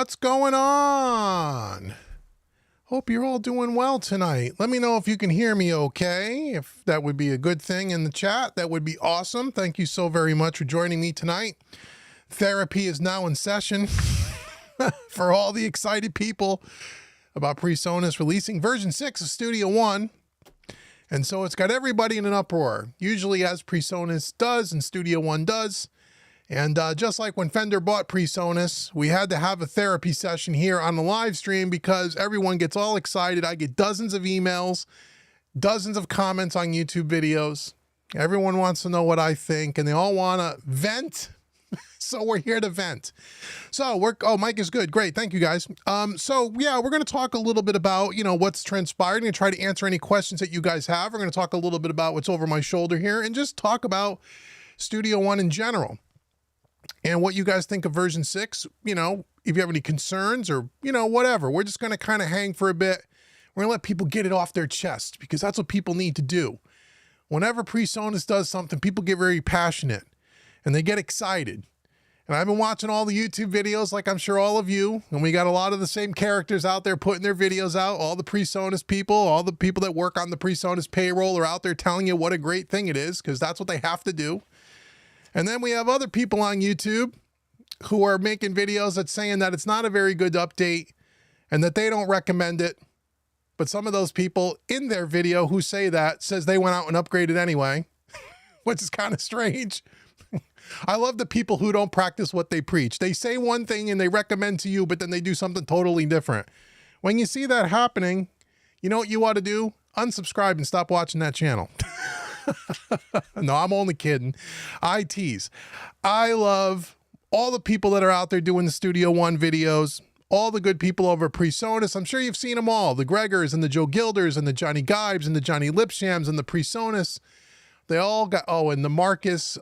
what's going on? Hope you're all doing well tonight. Let me know if you can hear me okay. If that would be a good thing in the chat, that would be awesome. Thank you so very much for joining me tonight. Therapy is now in session for all the excited people about PreSonus releasing version 6 of Studio One. And so it's got everybody in an uproar, usually as PreSonus does and Studio One does. And just like when Fender bought PreSonus, we had to have a therapy session here on the live stream because everyone gets all excited. I get dozens of emails, dozens of comments on YouTube videos. Everyone wants to know what I think, and they all want to vent. So we're here to vent. So oh, Mike is good. Great. Thank you, guys. So yeah, we're going to talk a little bit about, what's transpired and try to answer any questions that you guys have. We're going to talk a little bit about what's over my shoulder here and just talk about Studio One in general. And what you guys think of version 6, if you have any concerns or, whatever, we're just going to kind of hang for a bit. We're going to let people get it off their chest because that's what people need to do. Whenever PreSonus does something, people get very passionate and they get excited. And I've been watching all the YouTube videos like I'm sure all of you, and we got a lot of the same characters out there putting their videos out. All the PreSonus people, all the people that work on the PreSonus payroll are out there telling you what a great thing it is because that's what they have to do. And then we have other people on YouTube who are making videos that's saying that it's not a very good update and that they don't recommend it. But some of those people in their video who say that says they went out and upgraded anyway, which is kind of strange. I love the people who don't practice what they preach. They say one thing and they recommend to you, but then they do something totally different. When you see that happening, you know what you ought to do? Unsubscribe and stop watching that channel. No, I'm only kidding. I tease. I love all the people that are out there doing the Studio One videos, all the good people over at PreSonus. I'm sure you've seen them all, the Gregors and the Joe Gilders and the Johnny Gibes and the Johnny Lipshams and the PreSonus. They all got, and the Marcus.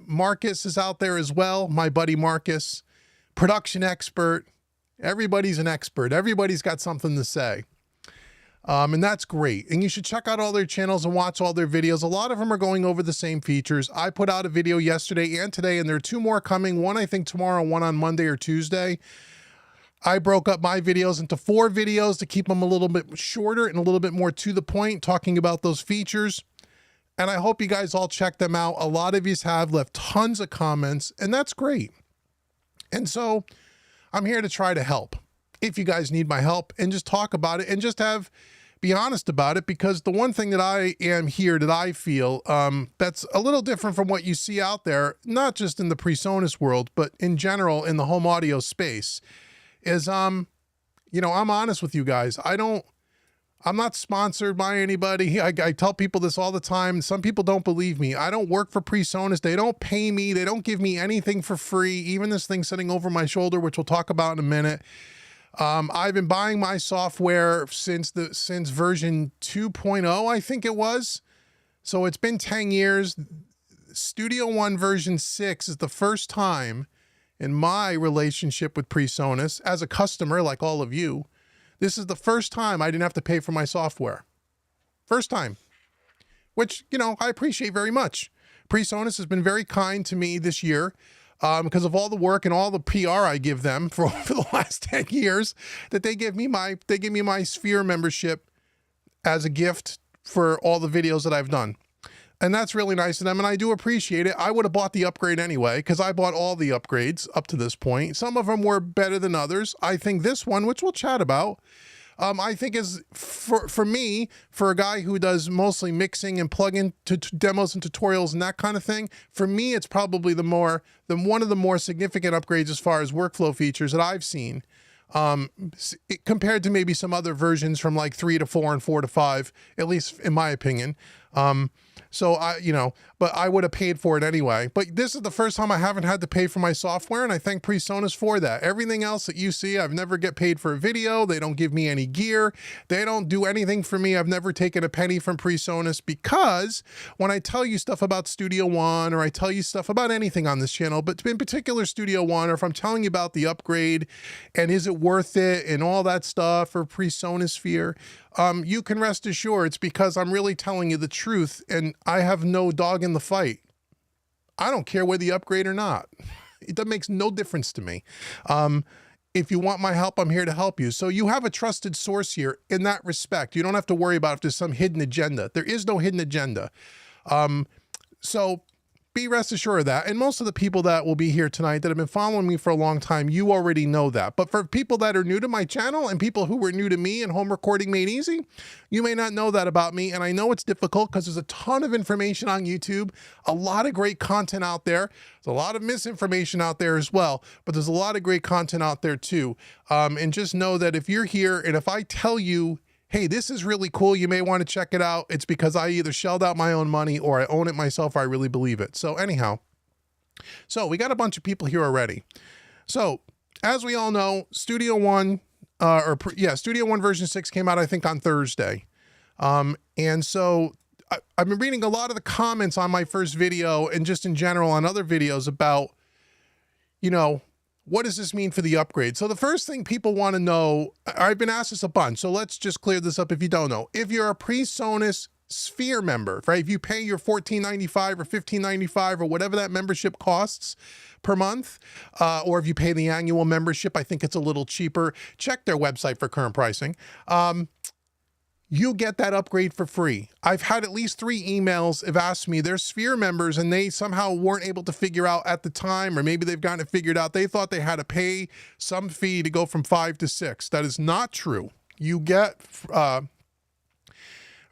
Marcus is out there as well, my buddy Marcus, production expert. Everybody's an expert. Everybody's got something to say. And that's great. And you should check out all their channels and watch all their videos. A lot of them are going over the same features. I put out a video yesterday and today, and there are 2 more coming. One, I think tomorrow, one on Monday or Tuesday. I broke up my videos into 4 videos to keep them a little bit shorter and a little bit more to the point, talking about those features. And I hope you guys all check them out. A lot of you have left tons of comments, and that's great. And so I'm here to try to help. If you guys need my help, and just talk about it and just be honest about it, because the one thing that I am here that I feel that's a little different from what you see out there, not just in the PreSonus world, but in general in the home audio space, is I'm honest with you guys. I'm not sponsored by anybody. I tell people this all the time. Some people don't believe me. I don't work for PreSonus. They don't pay me. They don't give me anything for free. Even this thing sitting over my shoulder, which we'll talk about in a minute. I've been buying my software since version 2.0, I think it was. So it's been 10 years. Studio One version 6 is the first time in my relationship with PreSonus as a customer, like all of you. This is the first time I didn't have to pay for my software. First time, which, I appreciate very much. PreSonus has been very kind to me this year. Because of all the work and all the PR I give them for the last 10 years, that they give me my Sphere membership as a gift for all the videos that I've done. And that's really nice of them, and I do appreciate it. I would have bought the upgrade anyway, because I bought all the upgrades up to this point. Some of them were better than others. I think this one, which we'll chat about, I think is, for me, for a guy who does mostly mixing and plug-in to demos and tutorials and that kind of thing, for me, it's probably one of the more significant upgrades as far as workflow features that I've seen, compared to maybe some other versions from like 3 to 4 and 4 to 5, at least in my opinion. So but I would have paid for it anyway. But this is the first time I haven't had to pay for my software, and I thank PreSonus for that. Everything else that you see, I've never get paid for a video. They don't give me any gear. They don't do anything for me. I've never taken a penny from PreSonus, because when I tell you stuff about Studio One, or I tell you stuff about anything on this channel, but in particular Studio One, or if I'm telling you about the upgrade and is it worth it and all that stuff, or PreSonus Sphere, you can rest assured it's because I'm really telling you the truth, and I have no dog in the fight. I don't care whether you upgrade or not. That makes no difference to me. if you want my help, I'm here to help you. So you have a trusted source here in that respect. You don't have to worry about if there's some hidden agenda. There is no hidden agenda. So be rest assured of that. And most of the people that will be here tonight that have been following me for a long time, you already know that. But for people that are new to my channel and people who were new to me and Home Recording Made Easy, you may not know that about me. And I know it's difficult because there's a ton of information on YouTube, a lot of great content out there. There's a lot of misinformation out there as well, but there's a lot of great content out there too. And just know that if you're here and if I tell you, hey, this is really cool, you may want to check it out, it's because I either shelled out my own money or I own it myself or I really believe it. So anyhow, so we got a bunch of people here already. So as we all know, Studio One version 6 came out, I think, on Thursday. And so I've been reading a lot of the comments on my first video and just in general on other videos about, you know, what does this mean for the upgrade? So the first thing people want to know, I've been asked this a bunch, so let's just clear this up if you don't know. If you're a PreSonus Sphere member, right? If you pay your $14.95 or $15.95 or whatever that membership costs per month, or if you pay the annual membership, I think it's a little cheaper. Check their website for current pricing. You get that upgrade for free. I've had at least 3 emails have asked me, they're Sphere members and they somehow weren't able to figure out at the time, or maybe they've gotten it figured out. They thought they had to pay some fee to go from 5 to 6. That is not true. You get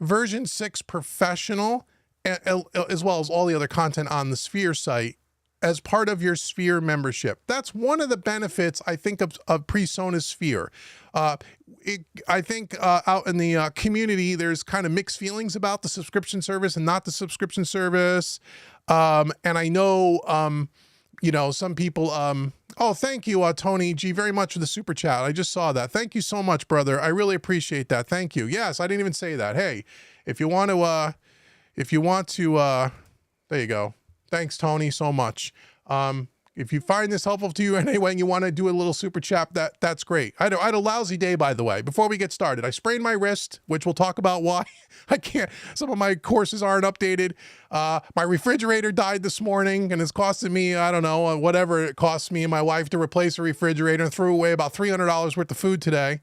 version 6 professional, as well as all the other content on the Sphere site as part of your Sphere membership. That's one of the benefits, I think, of PreSonus Sphere. I think out in the community, there's kind of mixed feelings about the subscription service and not the subscription service. And I know, you know, some people, oh, thank you, Tony G, very much for the super chat. I just saw that. Thank you so much, brother. I really appreciate that. Thank you. Yes, I didn't even say that. Hey, if you want to, there you go. Thanks, Tony, so much. If you find this helpful to you anyway and you want to do a little super chat, that's great. I had a lousy day, by the way. Before we get started, I sprained my wrist, which we'll talk about why I can't. Some of my courses aren't updated. My refrigerator died this morning and it's costing me, I don't know, whatever it costs me and my wife to replace a refrigerator, and threw away about $300 worth of food today.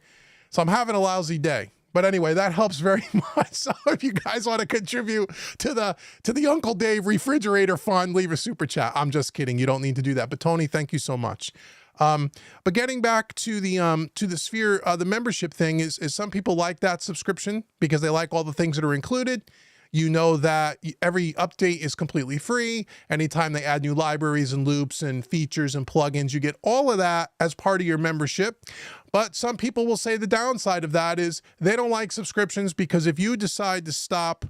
So I'm having a lousy day. But anyway, that helps very much. So if you guys want to contribute to the Uncle Dave refrigerator fund, leave a super chat. I'm just kidding. You don't need to do that. But Tony, thank you so much. But getting back to the Sphere, the membership thing is some people like that subscription because they like all the things that are included. You know that every update is completely free. Anytime they add new libraries and loops and features and plugins, you get all of that as part of your membership. But some people will say the downside of that is they don't like subscriptions because if you decide to stop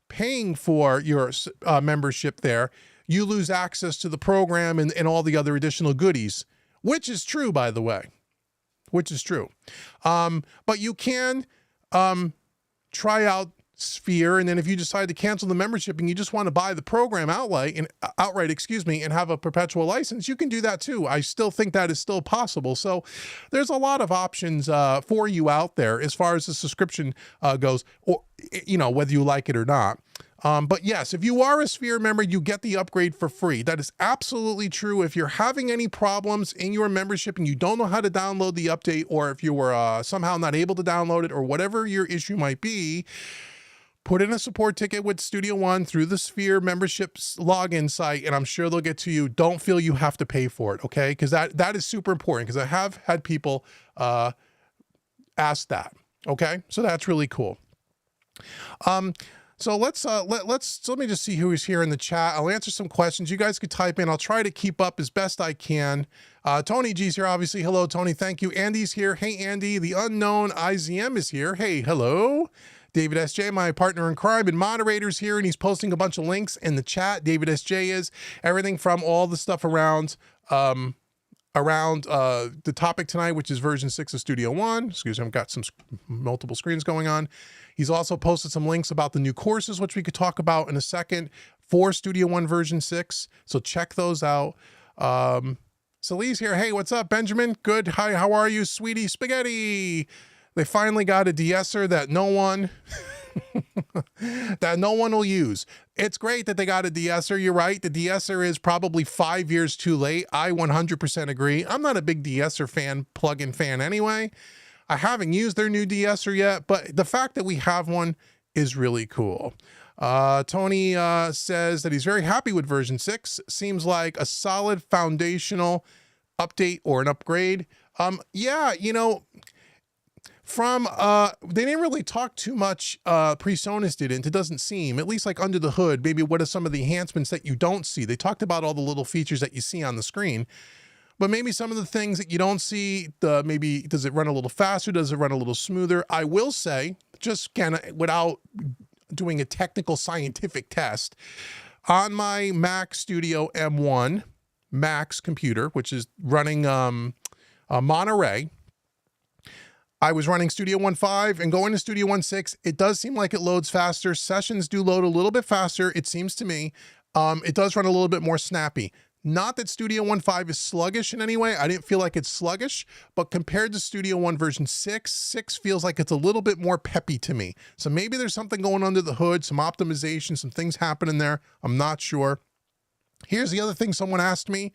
paying for your membership there, you lose access to the program and all the other additional goodies, which is true, by the way, which is true. But you can try out Sphere, and then if you decide to cancel the membership and you just want to buy the program outright, and have a perpetual license, you can do that too. I still think that is still possible. So there's a lot of options for you out there as far as the subscription goes, or you know, whether you like it or not. But yes, if you are a Sphere member, you get the upgrade for free. That is absolutely true. If you're having any problems in your membership and you don't know how to download the update, or if you were somehow not able to download it, or whatever your issue might be, put in a support ticket with Studio One through the Sphere memberships login site, and I'm sure they'll get to you. Don't feel you have to pay for it, okay? Because that is super important, because I have had people ask that, okay? So that's really cool. So let me just see who is here in the chat. I'll answer some questions. You guys could type in. I'll try to keep up as best I can. Tony G's here, obviously. Hello, Tony. Thank you. Andy's here. Hey, Andy. The unknown IZM is here. Hey, hello. David SJ, my partner in crime and moderator's here, and he's posting a bunch of links in the chat. David SJ is everything from all the stuff around the topic tonight, which is version 6 of Studio One. Excuse me, I've got some multiple screens going on. He's also posted some links about the new courses, which we could talk about in a second, for Studio One version 6. So check those out. Sally's here. Hey, what's up, Benjamin? Good. Hi, how are you, sweetie? Spaghetti. They finally got a de-esser that no one that no one will use. It's great that they got a de-esser. You're right. The de-esser is probably 5 years too late. I 100% agree. I'm not a big de-esser fan, plugin fan anyway. I haven't used their new de-esser yet, but the fact that we have one is really cool. Tony says that he's very happy with version 6. Seems like a solid foundational update or an upgrade. Yeah, you know, they didn't really talk too much, PreSonus didn't. It doesn't seem, at least like under the hood, maybe what are some of the enhancements that you don't see. They talked about all the little features that you see on the screen, but maybe some of the things that you don't see, maybe does it run a little faster? Does it run a little smoother? I will say, just kind of without doing a technical scientific test, on my Mac Studio M1 Max computer, which is running Monterey, I was running Studio 1.5 and going to Studio 1.6. It does seem like it loads faster. Sessions do load a little bit faster, it seems to me. It does run a little bit more snappy. Not that Studio 1.5 is sluggish in any way. I didn't feel like it's sluggish, but compared to Studio 1 version 6, 6 feels like it's a little bit more peppy to me. So maybe there's something going under the hood, some optimization, some things happening there. I'm not sure. Here's the other thing someone asked me.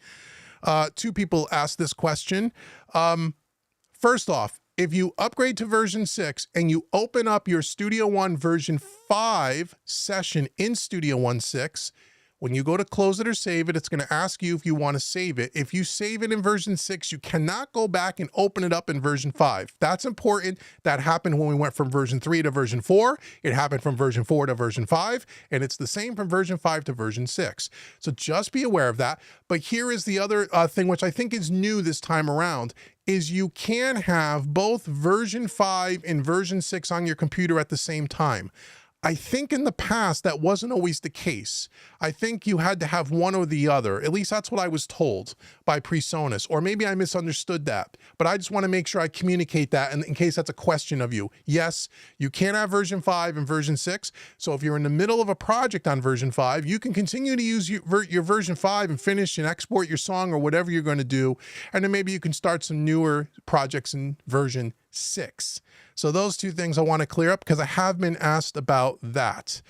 2 people asked this question. First off, if you upgrade to version 6 and you open up your Studio One version 5 session in Studio 1.6, when you go to close it or save it, it's going to ask you if you want to save it. If you save it in version 6, you cannot go back and open it up in version 5. That's important. That happened when we went from version 3 to version 4. It happened from version 4 to version 5, and it's the same from version 5 to version 6. So just be aware of that. But here is the other thing, which I think is new this time around, is you can have both version 5 and version 6 on your computer at the same time. I think in the past that wasn't always the case. I think you had to have one or the other. At least that's what I was told by PreSonus, or maybe I misunderstood that. But I just want to make sure I communicate that in case that's a question of you. Yes, you can have version 5 and version 6. So if you're in the middle of a project on version 5, you can continue to use your version 5 and finish and export your song or whatever you're going to do. And then maybe you can start some newer projects in version 6. So those 2 things I want to clear up because I have been asked about that.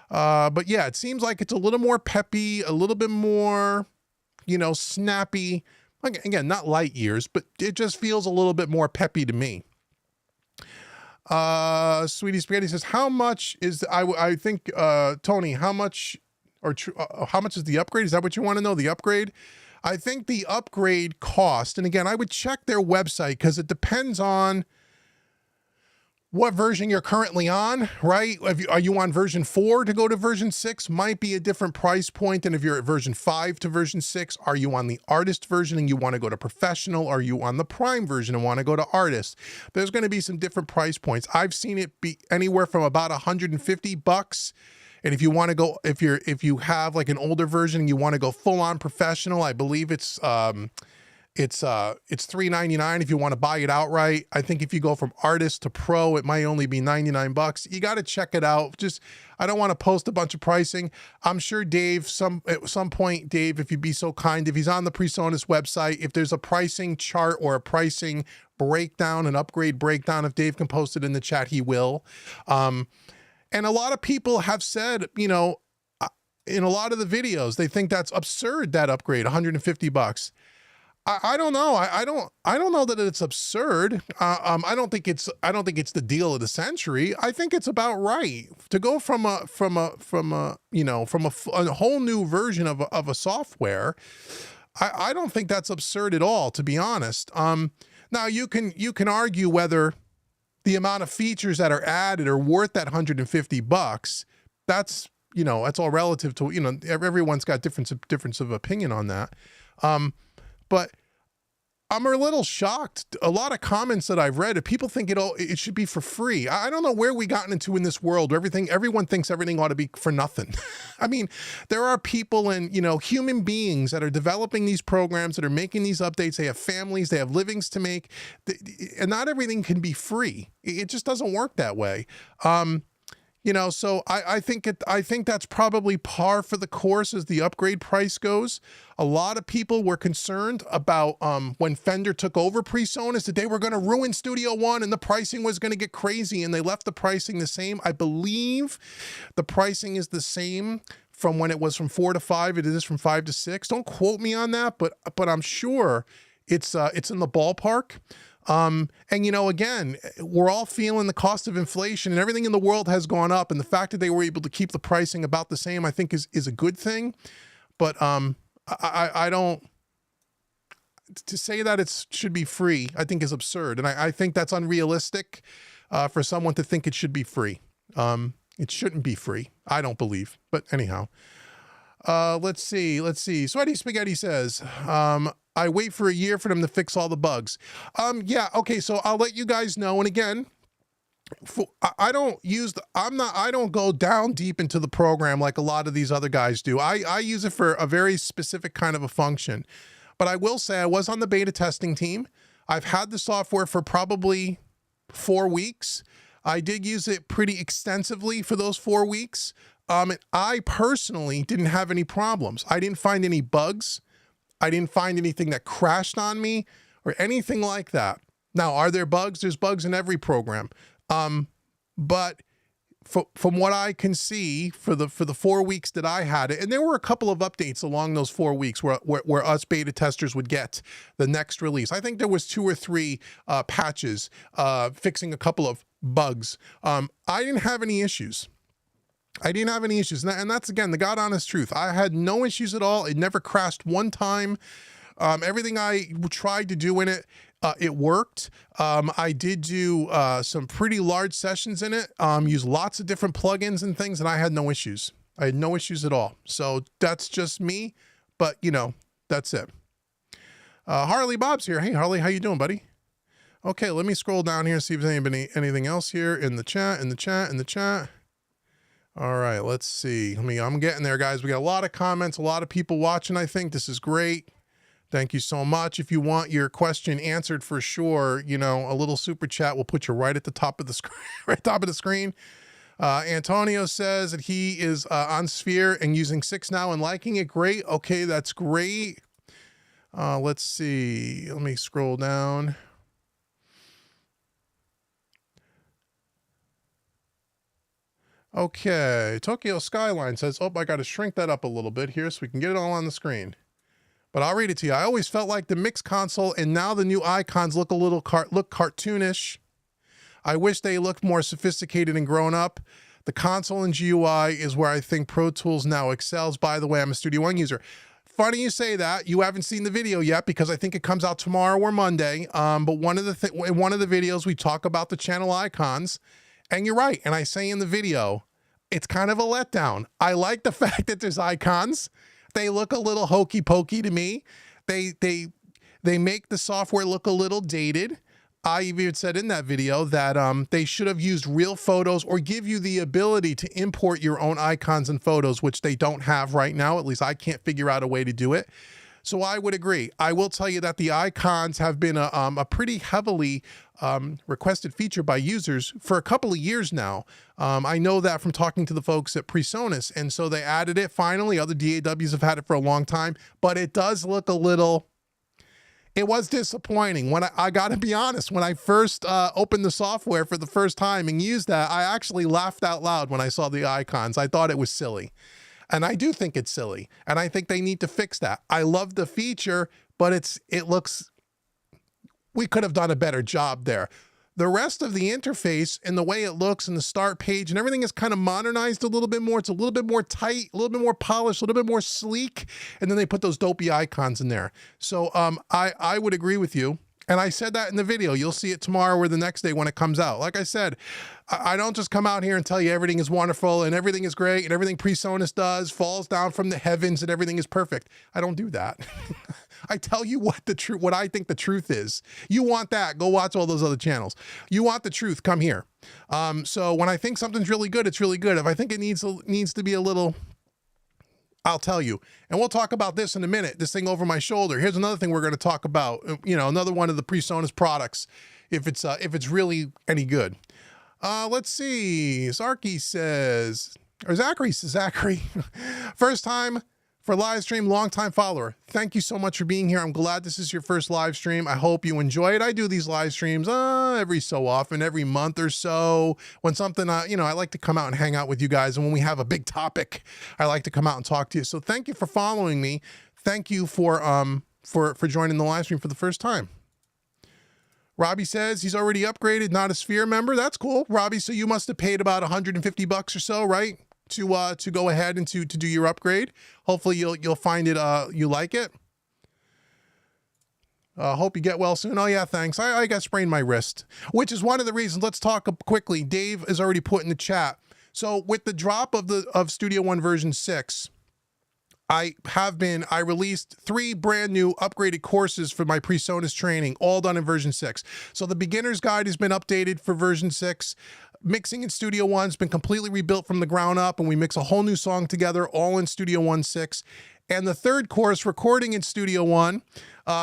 But yeah, it seems like it's a little more peppy, a little bit more, you know, snappy. Again, not light years, but it just feels a little bit more peppy to me. Sweetie Spaghetti says, how much is, I think, Tony, how much is the upgrade? Is that what you want to know, the upgrade? I think the upgrade cost, and again, I would check their website because it depends on what version you're currently on, right? Are you on version 4 to go to version 6? Might be a different price point than if you're at version 5 to version 6. Are you on the artist version and you want to go to professional? Are you on the prime version and want to go to artist? There's going to be some different price points. I've seen it be anywhere from about $150. And if you want to go, if you have like an older version and you want to go full on professional, I believe it's $399 if you want to buy it outright. I think if you go from artist to pro, it might only be $99. You got to check it out. I don't want to post a bunch of pricing. I'm sure Dave, at some point, Dave, if you'd be so kind, if he's on the PreSonus website, if there's a pricing chart or a pricing breakdown, an upgrade breakdown, if Dave can post it in the chat, he will. And a lot of people have said, you know, in a lot of the videos, they think that's absurd, that upgrade, $150. I don't know. I don't know that it's absurd. I don't think it's the deal of the century. I think it's about right to go from a whole new version of a software. I don't think that's absurd at all, to be honest. Now you can argue whether the amount of features that are added are worth that $150. That's all relative to, everyone's got difference of opinion on that. But I'm a little shocked. A lot of comments that I've read, if people think it should be for free. I don't know where we gotten into in this world where everyone thinks everything ought to be for nothing. I mean, there are people and, human beings that are developing these programs, that are making these updates. They have families, they have livings to make, and not everything can be free. It just doesn't work that way. You know, so I think that's probably par for the course as the upgrade price goes. A lot of people were concerned about when Fender took over PreSonus that they were going to ruin Studio One and the pricing was going to get crazy, and they left the pricing the same. I believe the pricing is the same from when it was from 4 to 5. It is from 5 to 6. Don't quote me on that, but I'm sure it's in the ballpark. And you know, again, we're all feeling the cost of inflation and everything in the world has gone up. And the fact that they were able to keep the pricing about the same, I think is a good thing. But, I don't, to say that it should be free, I think is absurd. And I think that's unrealistic, for someone to think it should be free. It shouldn't be free. I don't believe, but anyhow, let's see. Sweaty Spaghetti says, I wait for a year for them to fix all the bugs. Yeah, okay, so I'll let you guys know. And again, I don't go down deep into the program like a lot of these other guys do. I use it for a very specific kind of a function. But I will say I was on the beta testing team. I've had the software for probably 4 weeks. I did use it pretty extensively for those 4 weeks. And I personally didn't have any problems. I didn't find any bugs. I didn't find anything that crashed on me or anything like that. Now, are there bugs? There's bugs in every program. But from what I can see for the 4 weeks that I had it, and there were a couple of updates along those 4 weeks where us beta testers would get the next release. I think there was 2 or 3 patches fixing a couple of bugs. I didn't have any issues. And that's, again, the God honest truth. I had no issues at all. It never crashed one time. Everything I tried to do in it, it worked. I did do some pretty large sessions in it, used lots of different plugins and things, and I had no issues. I had no issues at all. So that's just me, but, you know, that's it. Harley Bob's here. Hey, Harley, how you doing, buddy? Okay, let me scroll down here and see if there's anything else here in the chat. All right, let's see. I'm getting there, guys. We got a lot of comments, a lot of people watching. I think this is great. Thank you so much. If you want your question answered for sure, you know, a little super chat will put you right at the top of the screen. Right top of the screen. Antonio says that he is on Sphere and using 6 now and liking it. Great. Okay, that's great. Let's see. Let me scroll down. Okay, Tokyo Skyline says, oh, I got to shrink that up a little bit here so we can get it all on the screen. But I'll read it to you. I always felt like the mix console and now the new icons look a little cartoonish. I wish they looked more sophisticated and grown up. The console and GUI is where I think Pro Tools now excels. By the way, I'm a Studio One user. Funny you say that. You haven't seen the video yet because I think it comes out tomorrow or Monday. But in one of the videos, we talk about the channel icons. And you're right. And I say in the video, it's kind of a letdown. I like the fact that there's icons. They look a little hokey pokey to me. They make the software look a little dated. I even said in that video that they should have used real photos or give you the ability to import your own icons and photos, which they don't have right now. At least I can't figure out a way to do it. So I would agree. I will tell you that the icons have been a pretty heavily requested feature by users for a couple of years now. I know that from talking to the folks at PreSonus, and so they added it finally. Other DAWs have had it for a long time, but it does look a little... It was disappointing. When I got to be honest, when I first opened the software for the first time and used that, I actually laughed out loud when I saw the icons. I thought it was silly. And I do think it's silly. And I think they need to fix that. I love the feature, but it looks, we could have done a better job there. The rest of the interface and the way it looks and the start page and everything is kind of modernized a little bit more. It's a little bit more tight, a little bit more polished, a little bit more sleek. And then they put those dopey icons in there. So I would agree with you. And I said that in the video. You'll see it tomorrow or the next day when it comes out. Like I said, I don't just come out here and tell you everything is wonderful and everything is great and everything PreSonus does falls down from the heavens and everything is perfect. I don't do that. I tell you what I think the truth is. You want that, go watch all those other channels. You want the truth, come here. So when I think something's really good, it's really good. If I think it needs to be a little... I'll tell you. And we'll talk about this in a minute, this thing over my shoulder. Here's another thing we're going to talk about, you know, another one of the PreSonus products, if it's really any good. Let's see. Zachary says, Zachary, first time for live stream, long time follower. Thank you so much for being here. I'm glad this is your first live stream. I hope you enjoy it. I do these live streams every so often, every month or so. When something, I like to come out and hang out with you guys. And when we have a big topic, I like to come out and talk to you. So thank you for following me. Thank you for joining the live stream for the first time. Robbie says he's already upgraded, not a Sphere member. That's cool, Robbie. So you must have paid about $150 or so, right? To go ahead and to do your upgrade. Hopefully you'll find it you like it. Hope you get well soon. Oh yeah, thanks. I got sprained my wrist, which is one of the reasons. Let's talk quickly. Dave has already put in the chat. So with the drop of Studio One version 6, I released 3 brand new upgraded courses for my PreSonus training, all done in version 6. So the beginner's guide has been updated for version 6. Mixing in Studio One's been completely rebuilt from the ground up, and we mix a whole new song together, all in Studio One 6. And the third course, recording in Studio One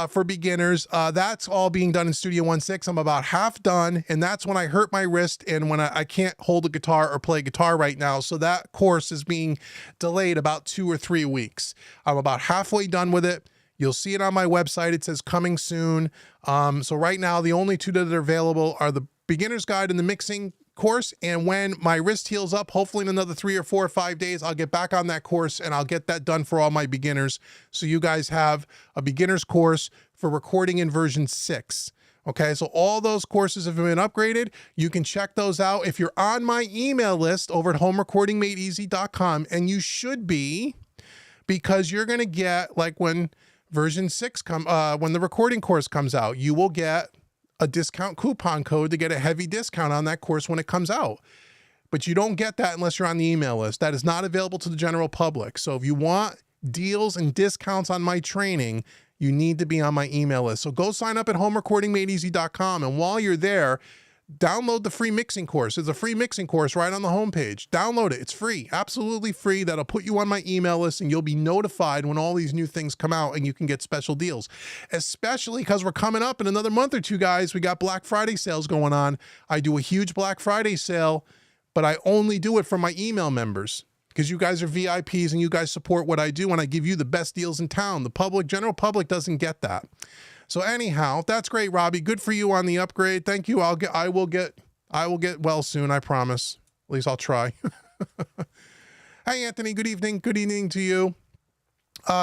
for beginners, that's all being done in Studio One 6. I'm about half done, and that's when I hurt my wrist and when I can't hold a guitar or play guitar right now. So that course is being delayed about 2 or 3 weeks. I'm about halfway done with it. You'll see it on my website. It says coming soon. So right now, the only 2 that are available are the beginner's guide and the mixing course. And when my wrist heals up, hopefully in another 3 or 4 or 5 days, I'll get back on that course and I'll get that done for all my beginners. So you guys have a beginner's course for recording in version 6. Okay, so all those courses have been upgraded. You can check those out if you're on my email list over at homerecordingmadeeasy.com, and you should be, because you're going to get, like when version 6 when the recording course comes out, you will get a discount coupon code to get a heavy discount on that course when it comes out. But you don't get that unless you're on the email list. That is not available to the general public. So if you want deals and discounts on my training, you need to be on my email list. So go sign up at homerecordingmadeeasy.com. And while you're there, download the free mixing course. There's a free mixing course right on the homepage. Download it. It's free, absolutely free. That'll put you on my email list and you'll be notified when all these new things come out and you can get special deals. Especially because we're coming up in another month or 2, guys. We got Black Friday sales going on. I do a huge Black Friday sale, but I only do it for my email members because you guys are VIPs and you guys support what I do and I give you the best deals in town. The general public doesn't get that. So anyhow, that's great, Robbie. Good for you on the upgrade. Thank you. I will get well soon, I promise. At least I'll try. Hey, Anthony, good evening. Good evening to you.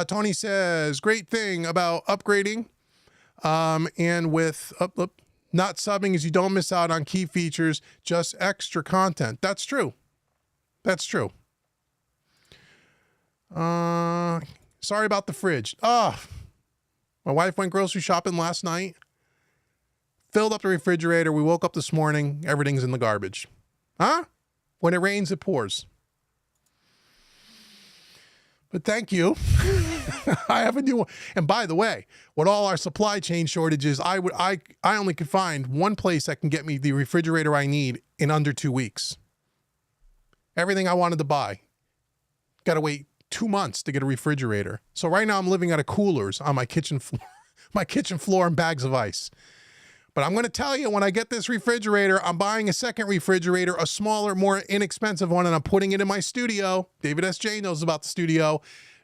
Tony says, great thing about upgrading and with not subbing is you don't miss out on key features, just extra content. That's true. That's true. Sorry about the fridge. My wife went grocery shopping last night, filled up the refrigerator. We woke up this morning, everything's in the garbage. Huh? When it rains, it pours. But thank you. I have a new one. And by the way, with all our supply chain shortages, I only could find one place that can get me the refrigerator I need in under 2 weeks. Everything I wanted to buy. Got to wait 2 months to get a refrigerator. So right now I'm living out of coolers on my kitchen floor and bags of ice. But I'm going to tell you, when I get this refrigerator, I'm buying a second refrigerator, a smaller, more inexpensive one, and I'm putting it in my studio. David S.J. knows about the studio.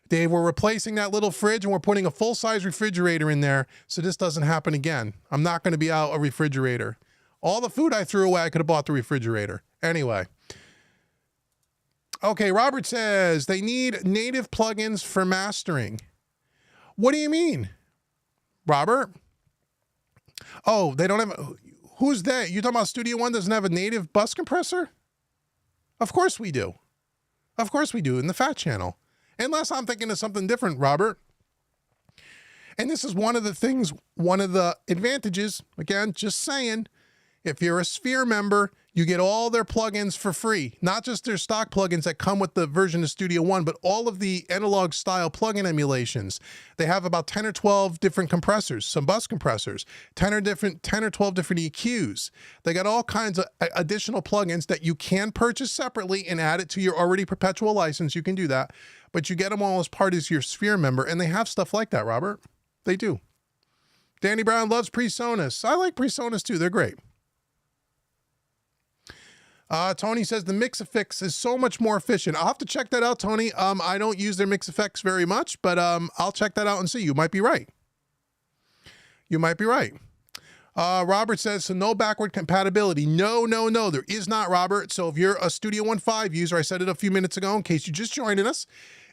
Dave, we're replacing that little fridge and we're putting a full-size refrigerator in there so this doesn't happen again. I'm not going to be out a refrigerator. All the food I threw away, I could have bought the refrigerator. Anyway. Okay, Robert says they need native plugins for mastering. What do you mean, Robert? Oh, they don't have... Who's they? You talking about Studio One doesn't have a native bus compressor? Of course we do. Of course we do, in the Fat Channel. Unless I'm thinking of something different, Robert. And this is one of the things, one of the advantages, again, just saying, if you're a Sphere member, you get all their plugins for free. Not just their stock plugins that come with the version of Studio One, but all of the analog style plugin emulations. They have about 10 or 12 different compressors, some bus compressors, 10 or 12 different EQs. They got all kinds of additional plugins that you can purchase separately and add it to your already perpetual license. You can do that, but you get them all as part of your Sphere member, and they have stuff like that, Robert. They do. Danny Brown loves PreSonus. I like PreSonus too. They're great. Tony says the Mix-a-Fix is so much more efficient. I'll have to check that out, Tony. I don't use their Mix-a-Fix very much, but I'll check that out and see. You might be right. You might be right. Robert says, so no backward compatibility. No, there is not, Robert. So if you're a Studio One 5 user, I said it a few minutes ago in case you just joined us.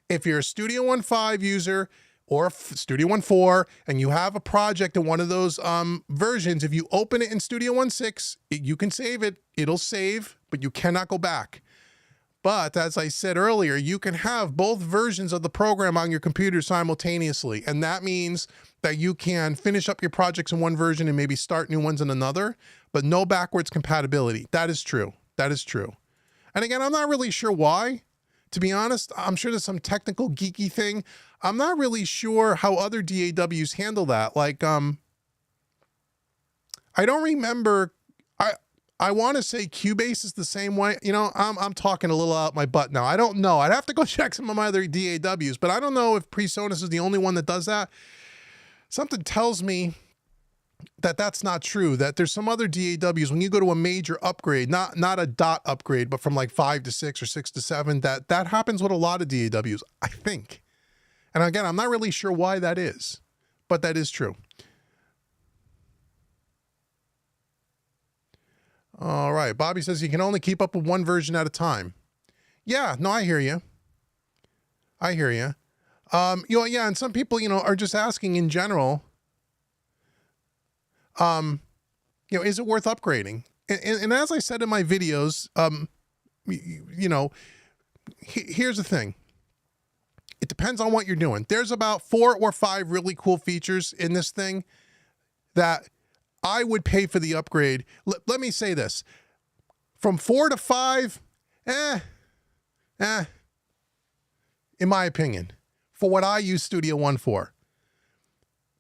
If you're a Studio One 5 user or Studio One 4 and you have a project in one of those versions, if you open it in Studio One 6, you can save it. It'll save, but you cannot go back. But as I said earlier, you can have both versions of the program on your computer simultaneously. And that means that you can finish up your projects in one version and maybe start new ones in another, but no backwards compatibility. That is true. That is true. And again, I'm not really sure why. To be honest, I'm sure there's some technical geeky thing. I'm not really sure how other DAWs handle that. Like, I don't remember. I want to say Cubase is the same way. You know, I'm talking a little out my butt now. I don't know. I'd have to go check some of my other DAWs, but I don't know if PreSonus is the only one that does that. Something tells me that that's not true, that there's some other DAWs, when you go to a major upgrade, not a dot upgrade, but from like 5 to 6 or 6 to 7, that happens with a lot of DAWs, I think. And again, I'm not really sure why that is, but that is true. All right. Bobby says you can only keep up with one version at a time. Yeah, no, I hear you. I hear you. You know, yeah, and some people, you know, are just asking in general, you know, is it worth upgrading? And as I said in my videos, you know, here's the thing. It depends on what you're doing. There's about 4 or 5 really cool features in this thing that I would pay for the upgrade. Let me say this. From 4 to 5, in my opinion, for what I use Studio One for.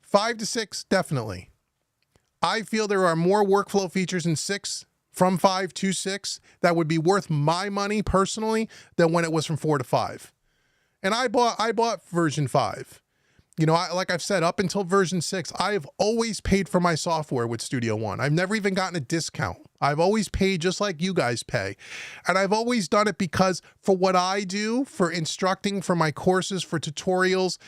5 to 6, definitely. I feel there are more workflow features in 6, from 5 to 6, that would be worth my money personally than when it was from 4 to 5. And I bought version 5. You know, like I've said, up until version 6, I have always paid for my software with Studio One. I've never even gotten a discount. I've always paid just like you guys pay. And I've always done it because for what I do, for instructing, for my courses, for tutorials,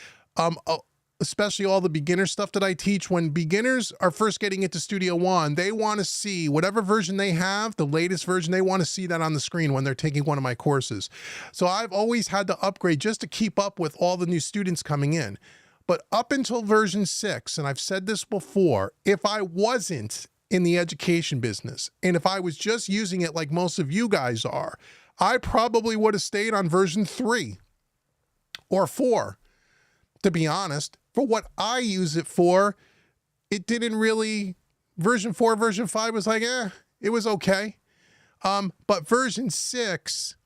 especially all the beginner stuff that I teach, when beginners are first getting into Studio One, they want to see whatever version they have, the latest version, they want to see that on the screen when they're taking one of my courses. So I've always had to upgrade just to keep up with all the new students coming in. But up until version 6, and I've said this before, if I wasn't in the education business, and if I was just using it like most of you guys are, I probably would have stayed on version 3 or 4, to be honest. For what I use it for, it didn't really, version 4, version 5 was like, it was okay. But version 6,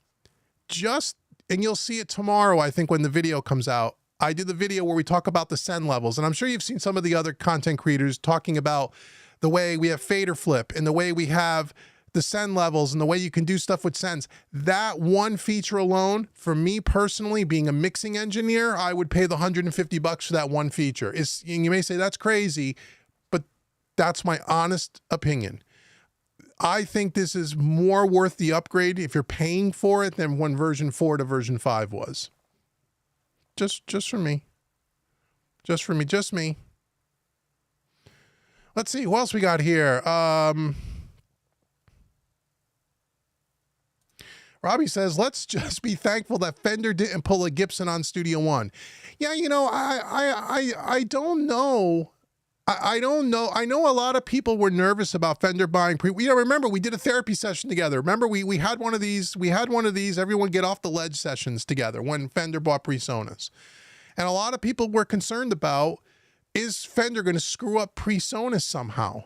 and you'll see it tomorrow, I think, when the video comes out. I did the video where we talk about the send levels, and I'm sure you've seen some of the other content creators talking about the way we have fader flip and the way we have the send levels and the way you can do stuff with sends. That one feature alone, for me personally, being a mixing engineer, I would pay the $150 for that one feature. You may say that's crazy, but that's my honest opinion. I think this is more worth the upgrade if you're paying for it than when version 4 to version 5 was. Just for me. Just me. Let's see, who else we got here? Robbie says, let's just be thankful that Fender didn't pull a Gibson on Studio One. Yeah, you know, I don't know. I don't know. I know a lot of people were nervous about Fender buying remember we did a therapy session together. Remember we had one of these, everyone get off the ledge sessions together when Fender bought PreSonus. And a lot of people were concerned about, is Fender going to screw up PreSonus somehow?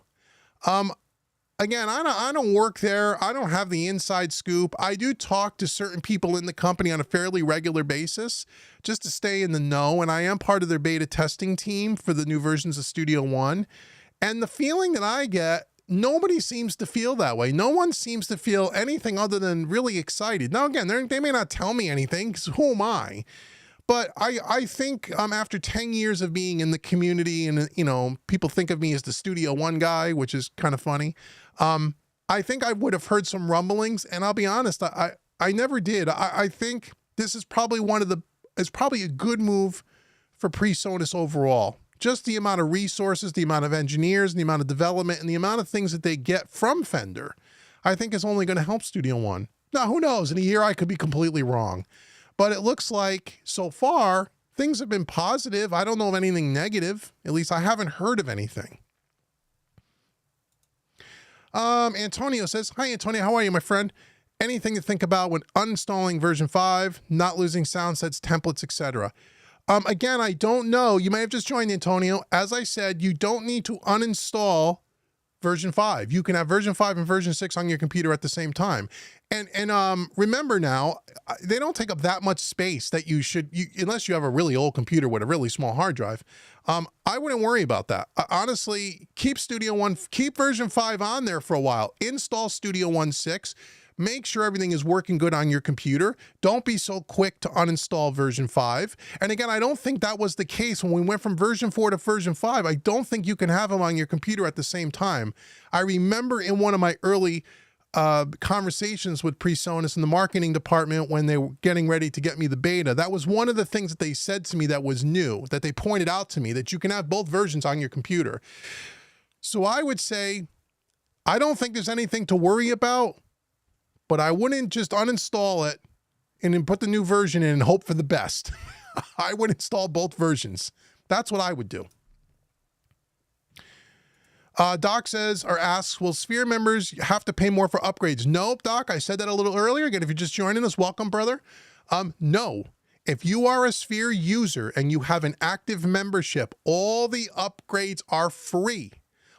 Again, I don't work there. I don't have the inside scoop. I do talk to certain people in the company on a fairly regular basis just to stay in the know. And I am part of their beta testing team for the new versions of Studio One. And the feeling that I get, nobody seems to feel that way. No one seems to feel anything other than really excited. Now, again, they may not tell me anything, because who am I? But I think after 10 years of being in the community, and, you know, people think of me as the Studio One guy, which is kind of funny. I think I would have heard some rumblings, and I'll be honest, I never did. I think this is probably it's probably a good move for PreSonus overall. Just the amount of resources, the amount of engineers, the amount of development, and the amount of things that they get from Fender, I think is only going to help Studio One. Now, who knows? In a year, I could be completely wrong. But it looks like, so far, things have been positive. I don't know of anything negative. At least I haven't heard of anything. Antonio says, hi, Antonio. How are you, my friend? Anything to think about when uninstalling version 5, not losing sound sets, templates, etc.? Again, I don't know. You may have just joined, Antonio. As I said, you don't need to uninstall version 5. You can have version 5 and version 6 on your computer at the same time. And remember now, they don't take up that much space that unless you have a really old computer with a really small hard drive. I wouldn't worry about that. Honestly, keep version 5 on there for a while. Install Studio One 6. Make sure everything is working good on your computer. Don't be so quick to uninstall version 5. And again, I don't think that was the case when we went from version 4 to version 5. I don't think you can have them on your computer at the same time. I remember in one of my early conversations with PreSonus in the marketing department when they were getting ready to get me the beta, that was one of the things that they said to me that was new, that they pointed out to me, that you can have both versions on your computer. So I would say, I don't think there's anything to worry about, but I wouldn't just uninstall it and then put the new version in and hope for the best. I would install both versions. That's what I would do. Doc says, or asks, will Sphere members have to pay more for upgrades? Nope, Doc, I said that a little earlier. Again, if you're just joining us, welcome, brother. No. If you are a Sphere user and you have an active membership, all the upgrades are free.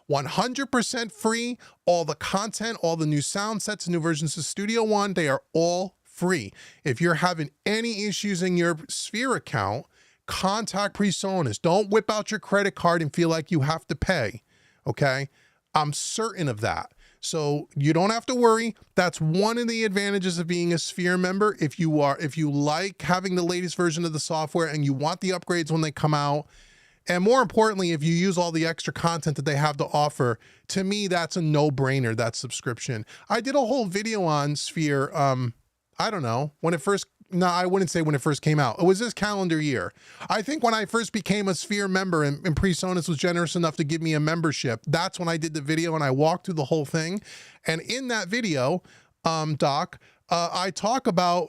100% free. All the content, all the new sound sets, new versions of Studio One, they are all free. If you're having any issues in your Sphere account, contact PreSonus. Don't whip out your credit card and feel like you have to pay. Okay? I'm certain of that. So you don't have to worry. That's one of the advantages of being a Sphere member. If you like having the latest version of the software and you want the upgrades when they come out, and more importantly, if you use all the extra content that they have to offer, to me, that's a no-brainer, that subscription. I did a whole video on Sphere, I don't know, I wouldn't say when it first came out. It was this calendar year. I think when I first became a Sphere member and PreSonus was generous enough to give me a membership, that's when I did the video and I walked through the whole thing. And in that video, Doc, I talk about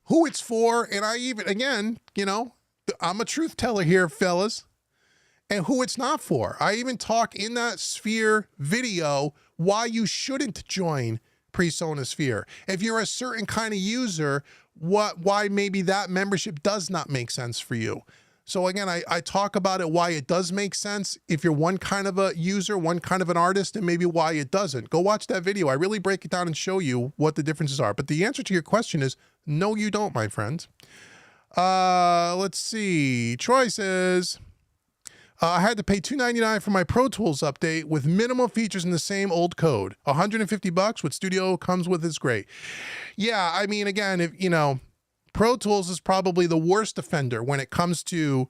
who it's for, and I even, again, I'm a truth teller here, fellas, and who it's not for. I even talk in that Sphere video why you shouldn't join PreSonus Sphere. If you're a certain kind of user, why maybe that membership does not make sense for you. So again, I talk about it, why it does make sense if you're one kind of a user, one kind of an artist, and maybe why it doesn't. Go watch that video. I really break it down and show you what the differences are. But the answer to your question is, no, you don't, my friend. Let's see. Troy says, I had to pay $2.99 for my Pro Tools update with minimal features in the same old code. $150 what Studio comes with is great. Yeah, I mean, again, if Pro Tools is probably the worst offender when it comes to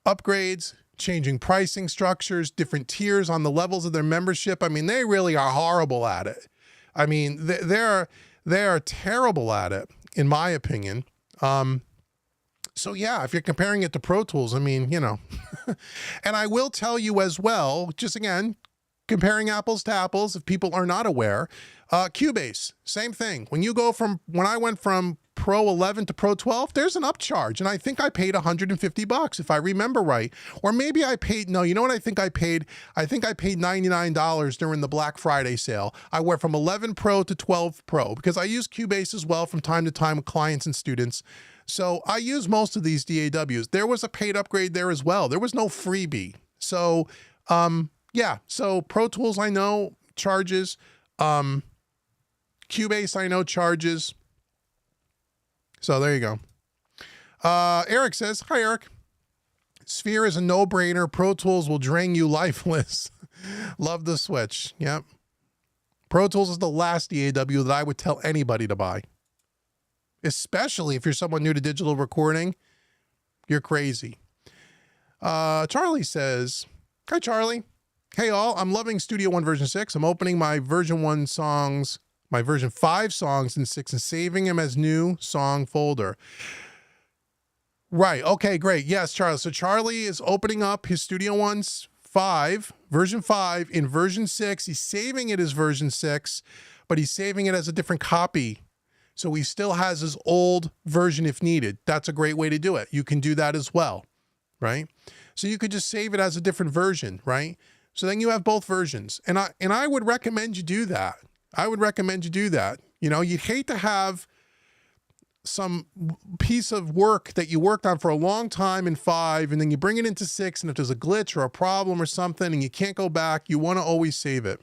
upgrades, changing pricing structures, different tiers on the levels of their membership. I mean, they really are horrible at it. I mean, they are terrible at it, in my opinion. So yeah, if you're comparing it to Pro Tools, I mean, and I will tell you as well, just again, comparing apples to apples, if people are not aware, Cubase, same thing. When I went from Pro 11 to Pro 12, there's an upcharge, and I think I paid $150 if I remember right. Or maybe I paid, no, you know what I think I paid? I think I paid $99 during the Black Friday sale. I went from 11 Pro to 12 Pro because I use Cubase as well from time to time with clients and students. So I use most of these DAWs. There was a paid upgrade there as well. There was no freebie. So yeah, so Pro Tools I know charges. Cubase I know charges. So there you go. Eric says, hi, Eric. Sphere is a no-brainer. Pro Tools will drain you lifeless. Love the switch. Yep. Pro Tools is the last DAW that I would tell anybody to buy. Especially if you're someone new to digital recording. You're crazy. Charlie says, hi, Charlie. Hey all, I'm loving Studio One version 6. I'm opening my version 1 songs, my version 5 songs in 6 and saving them as new song folder. Right, okay, great. Yes, Charlie. So Charlie is opening up his Studio One's 5, version 5 in version 6. He's saving it as version 6, but he's saving it as a different copy. So he still has his old version if needed. That's a great way to do it. You can do that as well, right? So you could just save it as a different version, right? So then you have both versions. And I would recommend you do that. I would recommend you do that. You know, you'd hate to have some piece of work that you worked on for a long time in 5, and then you bring it into 6, and if there's a glitch or a problem or something and you can't go back, you want to always save it.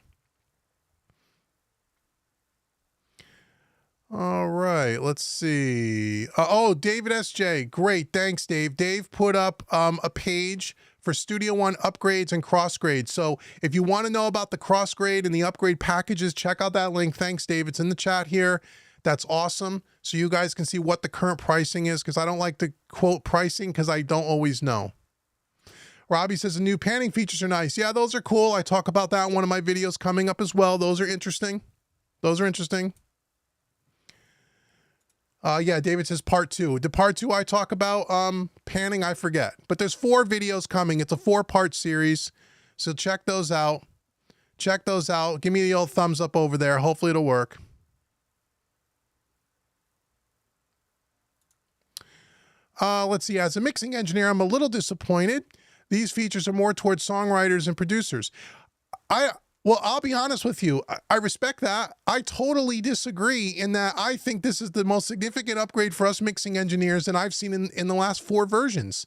All right, let's see. Oh, David SJ, great, thanks, Dave. Dave put up a page for Studio One upgrades and cross grades. So if you want to know about the cross grade and the upgrade packages, check out that link. Thanks, Dave. It's in the chat here. That's awesome. So you guys can see what the current pricing is, because I don't like to quote pricing because I don't always know. Robbie says the new panning features are nice. Yeah, those are cool. I talk about that in one of my videos coming up as well. Those are interesting. Those are interesting. Yeah, David says part 2. The part 2 I talk about panning, I forget. But there's 4 videos coming. It's a 4-part series. So check those out. Check those out. Give me the old thumbs up over there. Hopefully it'll work. Let's see. As a mixing engineer, I'm a little disappointed. These features are more towards songwriters and producers. Well, I'll be honest with you. I respect that. I totally disagree in that I think this is the most significant upgrade for us mixing engineers that I've seen in the last 4 versions.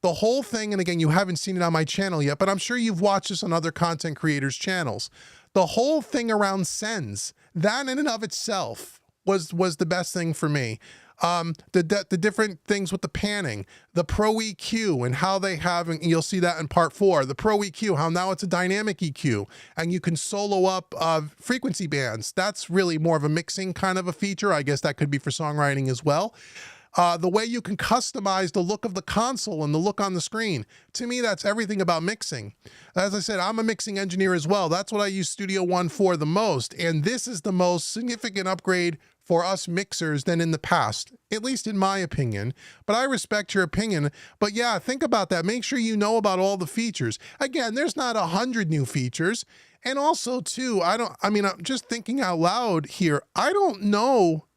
The whole thing, and again, you haven't seen it on my channel yet, but I'm sure you've watched this on other content creators' channels. The whole thing around sends, that in and of itself was the best thing for me. The different things with the panning, the Pro EQ and how they have, and you'll see that in part 4, the Pro EQ, how now it's a dynamic EQ and you can solo up frequency bands. That's really more of a mixing kind of a feature. I guess that could be for songwriting as well. The way you can customize the look of the console and the look on the screen. To me, that's everything about mixing. As I said, I'm a mixing engineer as well. That's what I use Studio One for the most. And this is the most significant upgrade for us mixers than in the past, at least in my opinion. But I respect your opinion. But yeah, think about that. Make sure you know about all the features. Again, there's not 100 new features. And also too, I'm just thinking out loud here. I don't know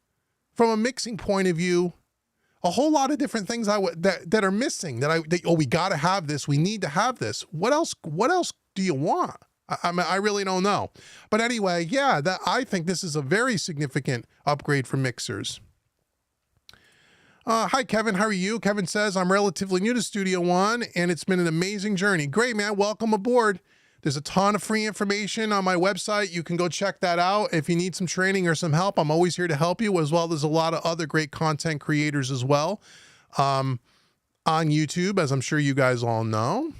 from a mixing point of view, a whole lot of different things that are missing oh, we got to have this. We need to have this. What else do you want? I really don't know. But anyway, yeah, I think this is a very significant upgrade for mixers. Hi, Kevin. How are you? Kevin says, I'm relatively new to Studio One, and it's been an amazing journey. Great, man. Welcome aboard. There's a ton of free information on my website. You can go check that out. If you need some training or some help, I'm always here to help you, as well as a lot of other great content creators as well on YouTube, as I'm sure you guys all know.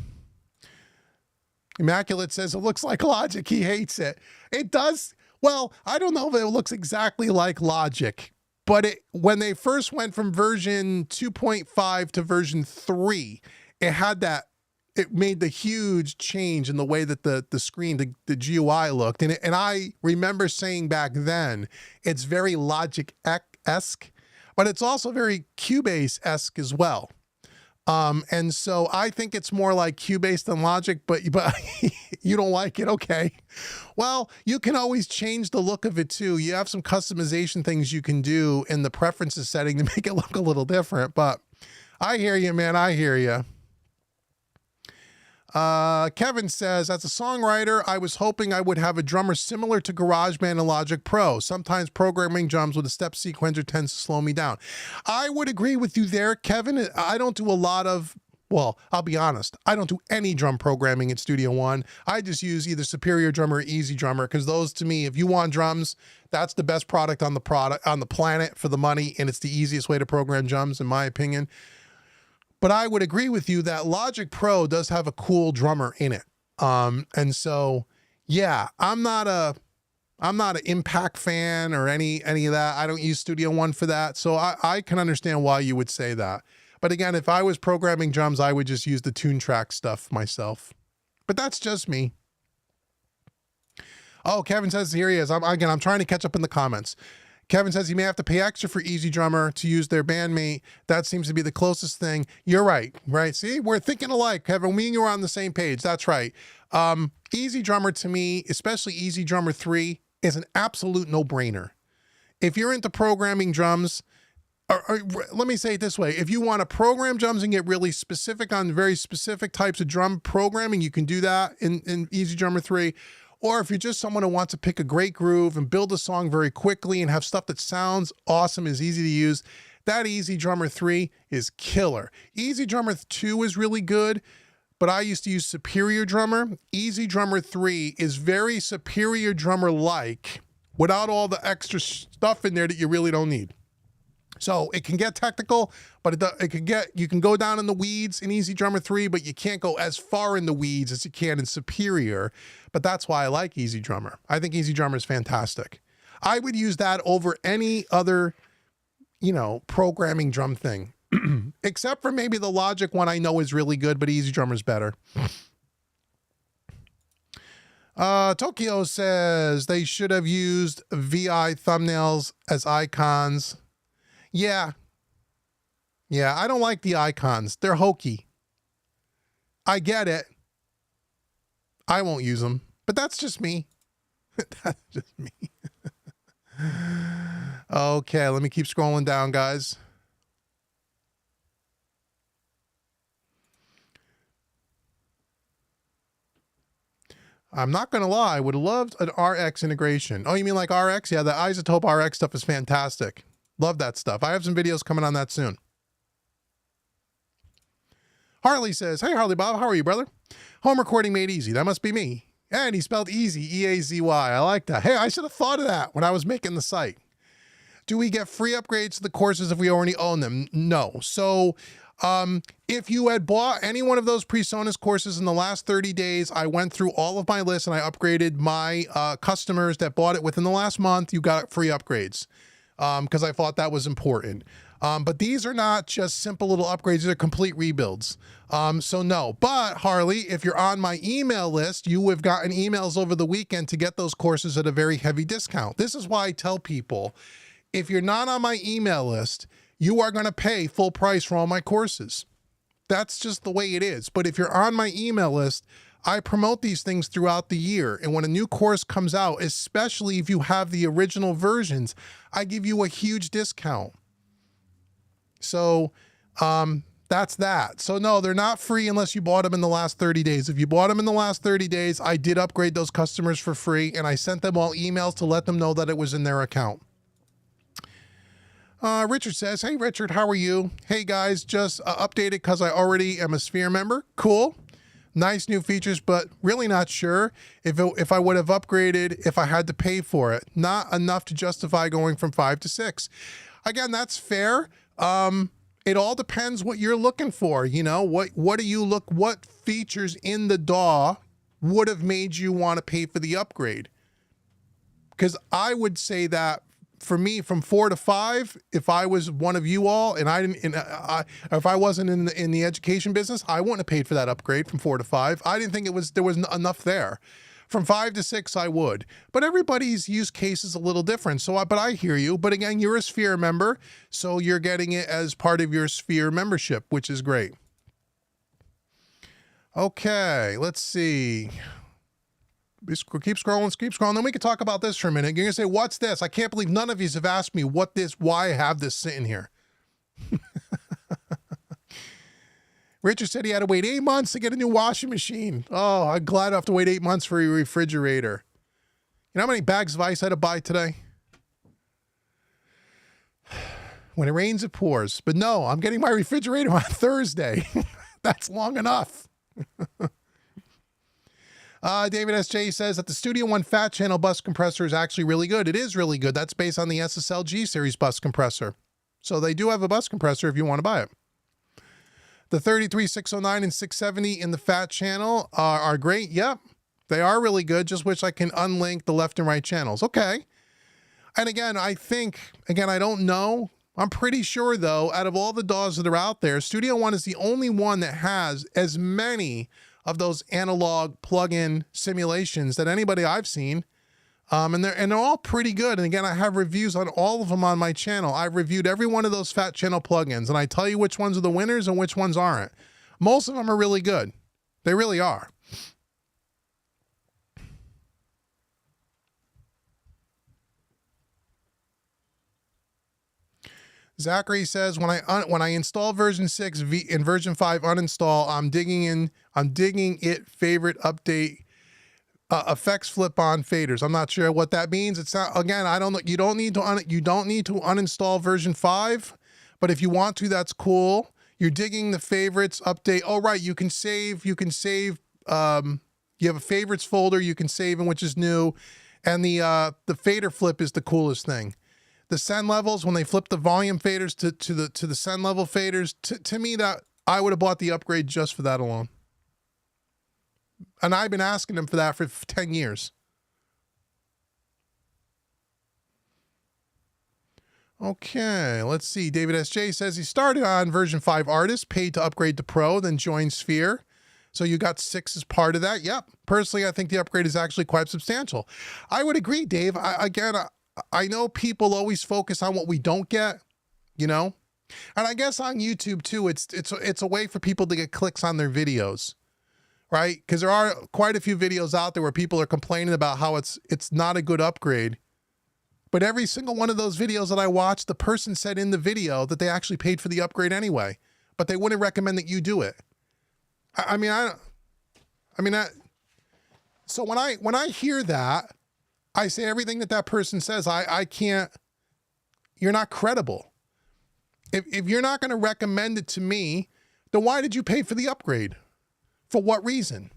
Immaculate says, it looks like Logic. He hates it. It does. Well, I don't know if it looks exactly like Logic, but when they first went from version 2.5 to version 3, it made the huge change in the way that the screen, the GUI looked. And I remember saying back then, it's very Logic-esque, but it's also very Cubase-esque as well. And so I think it's more like Cubase than Logic, but you don't like it. Okay. Well, you can always change the look of it too. You have some customization things you can do in the preferences setting to make it look a little different, but I hear you, man. I hear you. Kevin says, as a songwriter, I was hoping I would have a drummer similar to GarageBand and Logic Pro. Sometimes programming drums with a step sequencer tends to slow me down. I would agree with you there, Kevin. I don't do a lot of, well, I'll be honest, I don't do any drum programming in Studio One. I just use either Superior Drummer or Easy Drummer, because those, to me, if you want drums, that's the best product on the planet for the money, and it's the easiest way to program drums, in my opinion. But I would agree with you that Logic Pro does have a cool drummer in it. And so, yeah, I'm not an Impact fan or any of that. I don't use Studio One for that. So I can understand why you would say that. But again, if I was programming drums, I would just use the tune track stuff myself. But that's just me. Oh, Kevin says, here he is. I'm trying to catch up in the comments. Kevin says he may have to pay extra for Easy Drummer to use their bandmate. That seems to be the closest thing. You're right, right? See, we're thinking alike, Kevin. Me and you are on the same page. That's right. Easy Drummer to me, especially Easy Drummer 3, is an absolute no-brainer. If you're into programming drums, or let me say it this way. If you want to program drums and get really specific on very specific types of drum programming, you can do that in Easy Drummer 3. Or if you're just someone who wants to pick a great groove and build a song very quickly and have stuff that sounds awesome, is easy to use, that Easy Drummer 3 is killer. Easy Drummer 2 is really good, but I used to use Superior Drummer. Easy Drummer 3 is very Superior Drummer-like without all the extra stuff in there that you really don't need. So it can get technical, but you can go down in the weeds in Easy Drummer 3, but you can't go as far in the weeds as you can in Superior. But that's why I like Easy Drummer. I think Easy Drummer is fantastic. I would use that over any other, programming drum thing, except for maybe the Logic one I know is really good, but Easy Drummer is better. Tokyo says they should have used VI thumbnails as icons. Yeah, I don't like the icons. They're hokey. I get it. I won't use them, but that's just me. That's just me. Okay, let me keep scrolling down, guys. I'm not going to lie. I would have loved an RX integration. Oh, you mean like RX? Yeah, the Isotope RX stuff is fantastic. Love that stuff. I have some videos coming on that soon. Harley says, hey, Harley Bob, how are you, brother? Home recording made easy. That must be me. And he spelled easy, E-A-Z-Y. I like that. Hey, I should have thought of that when I was making the site. Do we get free upgrades to the courses if we already own them? No. So if you had bought any one of those PreSonus courses in the last 30 days, I went through all of my lists and I upgraded my customers that bought it within the last month. You got free upgrades. Because I thought that was important. But these are not just simple little upgrades. These are complete rebuilds. So no. But Harley, if you're on my email list, you have gotten emails over the weekend to get those courses at a very heavy discount. This is why I tell people, if you're not on my email list, you are going to pay full price for all my courses. That's just the way it is. But if you're on my email list, I promote these things throughout the year. And when a new course comes out, especially if you have the original versions, I give you a huge discount. So that's that. So no, they're not free unless you bought them in the last 30 days. If you bought them in the last 30 days, I did upgrade those customers for free and I sent them all emails to let them know that it was in their account. Richard says, hey, Richard, how are you? Hey, guys, just updated because I already am a Sphere member. Cool. Nice new features, but really not sure if I would have upgraded if I had to pay for it. Not enough to justify going from 5 to 6. Again, that's fair. It all depends what you're looking for. What features in the DAW would have made you want to pay for the upgrade? Because I would say that for me, from 4 to 5, if I was one of you all and if I wasn't in the education business, I wouldn't have paid for that upgrade from 4 to 5. I didn't think there was enough there. From 5 to 6, I would. But everybody's use case is a little different. But I hear you. But again, you're a Sphere member, so you're getting it as part of your Sphere membership, which is great. Okay, let's see. Keep scrolling. Then we can talk about this for a minute. You're gonna say, what's this? I can't believe none of you have asked me why I have this sitting here. Richard said he had to wait 8 months to get a new washing machine. Oh, I'm glad I have to wait 8 months for a refrigerator. You know how many bags of ice I had to buy today? When it rains, it pours. But no, I'm getting my refrigerator on Thursday. That's long enough. David S.J. says that the Studio One Fat Channel bus compressor is actually really good. It is really good. That's based on the SSL G series bus compressor. So they do have a bus compressor if you want to buy it. The 33, 609, and 670 in the Fat Channel are great. Yep, they are really good. Just wish I can unlink the left and right channels. Okay. And again, I don't know. I'm pretty sure, though, out of all the DAWs that are out there, Studio One is the only one that has as many of those analog plug-in simulations that anybody I've seen. And they're all pretty good. And again, I have reviews on all of them on my channel. I've reviewed every one of those Fat Channel plugins, and I tell you which ones are the winners and which ones aren't. Most of them are really good. They really are. Zachary says, when I install version 6 and version 5 uninstall, I'm digging it favorite update effects flip on faders. I'm not sure what that means. It's not, again, I don't know. You don't need to uninstall version 5, but if you want to, that's cool. You're digging the favorites update. Oh, right. You can save, you have a favorites folder you can save in, which is new. And the fader flip is the coolest thing. The send levels, when they flip the volume faders to the send level faders, to me, that I would have bought the upgrade just for that alone. And I've been asking them for that for 10 years. Okay, let's see. David SJ says he started on version 5 Artist, paid to upgrade to Pro, then joined Sphere. So you got 6 as part of that. Yep. Personally, I think the upgrade is actually quite substantial. I would agree, Dave. I know people always focus on what we don't get, you know? And I guess on YouTube too, it's a way for people to get clicks on their videos, right? Because there are quite a few videos out there where people are complaining about how it's not a good upgrade. But every single one of those videos that I watched, the person said in the video that they actually paid for the upgrade anyway, but they wouldn't recommend that you do it. So when I hear that, I say everything that person says, I can't, you're not credible. If you're not going to recommend it to me, then why did you pay for the upgrade? For what reason?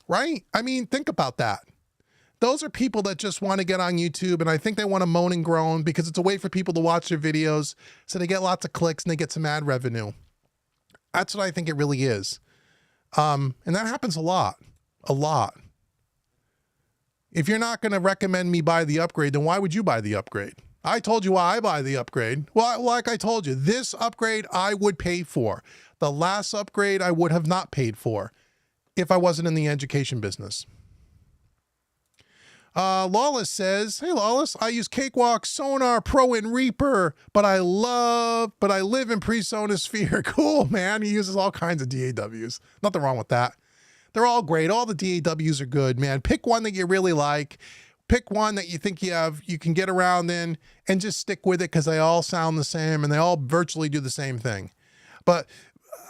Right? I mean, think about that. Those are people that just want to get on YouTube, and I think they want to moan and groan because it's a way for people to watch their videos so they get lots of clicks and they get some ad revenue. That's what I think it really is. And that happens a lot. A lot. If you're not going to recommend me buy the upgrade, then why would you buy the upgrade? I told you why I buy the upgrade. Well, like I told you, this upgrade I would pay for. The last upgrade I would have not paid for if I wasn't in the education business. Lawless says, hey Lawless, I use Cakewalk, Sonar, Pro, and Reaper, but I live in PreSonus Sphere. Cool, man. He uses all kinds of DAWs. Nothing wrong with that. They're all great. All the DAWs are good, man. Pick one that you really like. Pick one that you think you can get around in, and just stick with it because they all sound the same and they all virtually do the same thing. But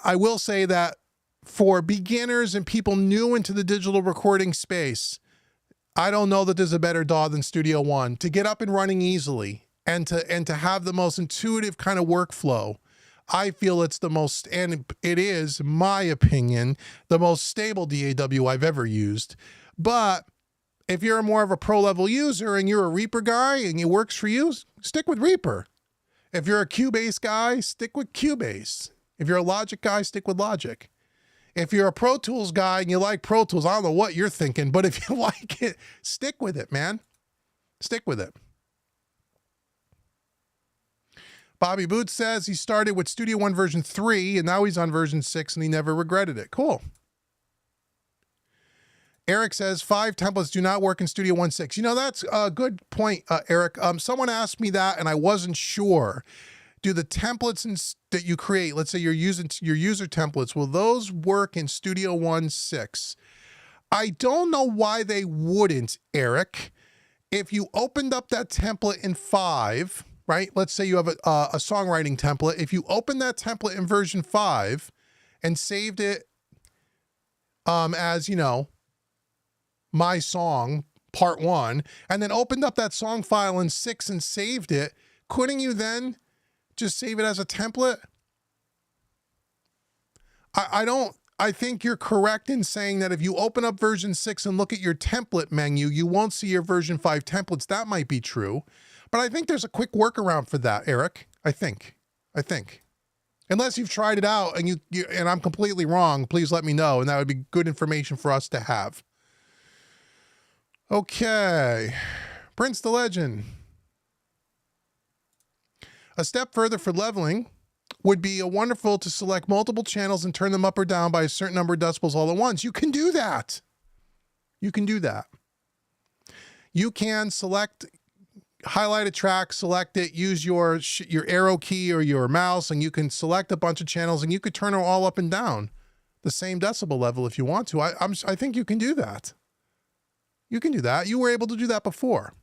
I will say that for beginners and people new into the digital recording space, I don't know that there's a better DAW than Studio One to get up and running easily and to have the most intuitive kind of workflow. I feel it's the most, and it is, my opinion, the most stable DAW I've ever used. But if you're more of a pro level user and you're a Reaper guy and it works for you, stick with Reaper. If you're a Cubase guy, stick with Cubase. If you're a Logic guy, stick with Logic. If you're a Pro Tools guy and you like Pro Tools, I don't know what you're thinking, but if you like it, stick with it, man. Stick with it. Bobby Boots says he started with Studio One version 3 and now he's on version 6 and he never regretted it. Cool. Eric says 5 templates do not work in Studio One 6. You know, that's a good point, Eric. Someone asked me that and I wasn't sure. Do the templates that you create, let's say you're using your user templates, will those work in Studio One 6? I don't know why they wouldn't, Eric. If you opened up that template in 5, right? Let's say you have a songwriting template. If you open that template in version 5 and saved it as, you know, my song, part 1, and then opened up that song file in 6 and saved it, couldn't you then just save it as a template? I think you're correct in saying that if you open up version 6 and look at your template menu, you won't see your version 5 templates. That might be true. But I think there's a quick workaround for that, Eric. I think. Unless you've tried it out and and I'm completely wrong, please let me know. And that would be good information for us to have. Okay. Prince the Legend. A step further for leveling would be wonderful to select multiple channels and turn them up or down by a certain number of decibels all at once. You can do that. You can do that. You can highlight a track, select it, use your arrow key or your mouse, and you can select a bunch of channels, and you could turn them all up and down the same decibel level if you want to. I think you can do that. You can do that. You were able to do that before.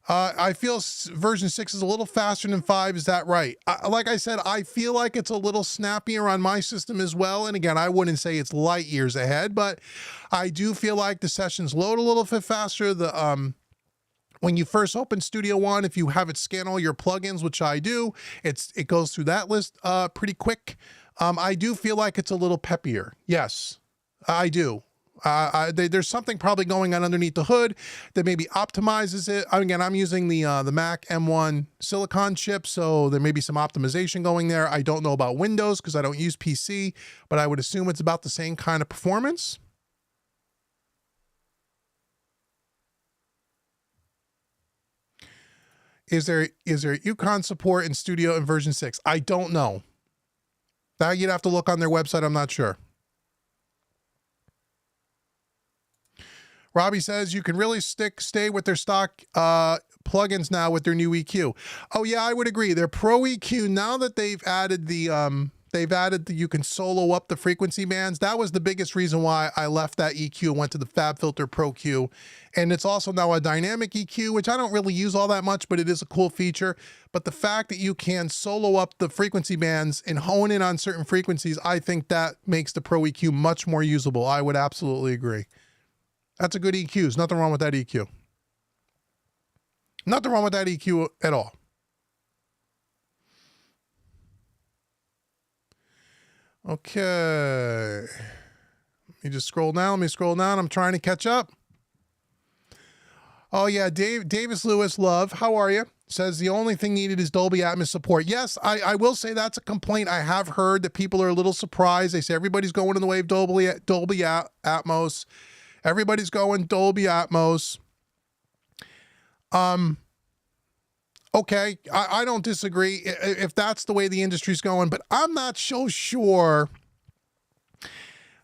I feel version 6 is a little faster than 5. Is that right? Like I said, I feel like it's a little snappier on my system as well. And again, I wouldn't say it's light years ahead, but I do feel like the sessions load a little bit faster. When you first open Studio One, if you have it scan all your plugins, which I do, it goes through that list pretty quick. I do feel like it's a little peppier. Yes, I do. There's something probably going on underneath the hood that maybe optimizes it. Again, I'm using the Mac M1 Silicon chip, so there may be some optimization going there. I don't know about Windows because I don't use PC, but I would assume it's about the same kind of performance. Is there Yukon support in Studio in version 6? I don't know. Now you'd have to look on their website. I'm not sure. Robbie says you can really stay with their stock plugins now with their new EQ. Oh yeah, I would agree. Their Pro EQ, now that they've added you can solo up the frequency bands. That was the biggest reason why I left that EQ and went to the FabFilter Pro Q. And it's also now a dynamic EQ, which I don't really use all that much, but it is a cool feature. But the fact that you can solo up the frequency bands and hone in on certain frequencies, I think that makes the Pro EQ much more usable. I would absolutely agree. That's a good EQ. There's nothing wrong with that EQ. Nothing wrong with that EQ at all. Okay. Let me just scroll down. Let me scroll down. I'm trying to catch up. Oh yeah, Davis Lewis Love, how are you? Says the only thing needed is Dolby Atmos support. Yes, I will say that's a complaint. I have heard that people are a little surprised. They say everybody's going in the way of Dolby Atmos. Everybody's going Dolby Atmos. Okay, I don't disagree if that's the way the industry's going, but I'm not so sure.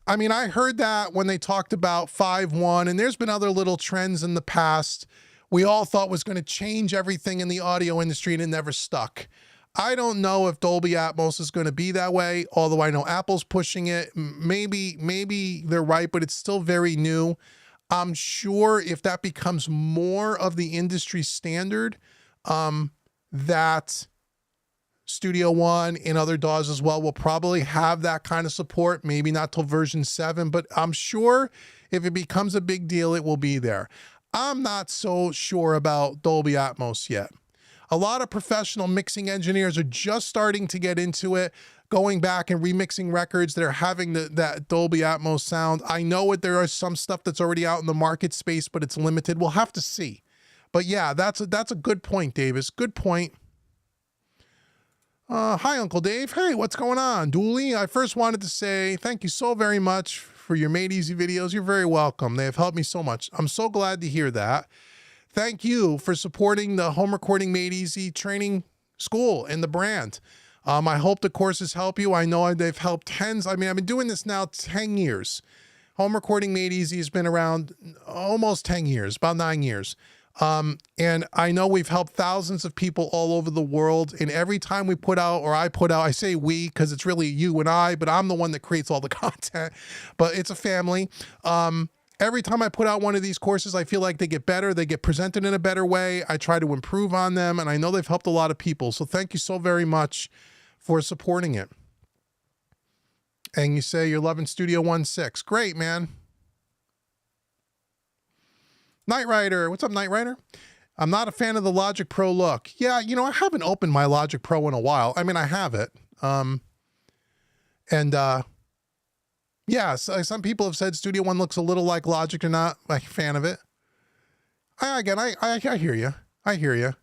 I mean, I heard that when they talked about 5.1, and there's been other little trends in the past we all thought was going to change everything in the audio industry, and it never stuck. I don't know if Dolby Atmos is going to be that way, although I know Apple's pushing it. Maybe they're right, but it's still very new. I'm sure if that becomes more of the industry standard, that Studio One and other DAWs as well will probably have that kind of support. Maybe not till version 7, but I'm sure if it becomes a big deal, it will be there. I'm not so sure about Dolby Atmos yet. A lot of professional mixing engineers are just starting to get into it, going back and remixing records that are having that Dolby Atmos sound. I know there are some stuff that's already out in the market space, but it's limited. We'll have to see. But yeah, that's a good point, Davis. Good point. Hi, Uncle Dave. Hey, what's going on? Dooley, I first wanted to say thank you so very much for your Made Easy videos. You're very welcome. They have helped me so much. I'm so glad to hear that. Thank you for supporting the Home Recording Made Easy training school and the brand. I hope the courses help you. I know they've helped tens. I mean, I've been doing this now 10 years. Home Recording Made Easy has been around almost 10 years, about 9 years. And I know we've helped thousands of people all over the world. And every time we put out, or I put out, I say we, because it's really you and I, but I'm the one that creates all the content, but it's a family. Every time I put out one of these courses, I feel like they get better. They get presented in a better way. I try to improve on them, and I know they've helped a lot of people. So thank you so very much for supporting it. And you say you're loving Studio 1.6. Great, man. Knight Rider. What's up, Knight Rider? I'm not a fan of the Logic Pro look. Yeah, you know, I haven't opened my Logic Pro in a while. I mean, I have it. Yeah, so some people have said Studio One looks a little like Logic. They're not a fan of it. I hear you. I hear you.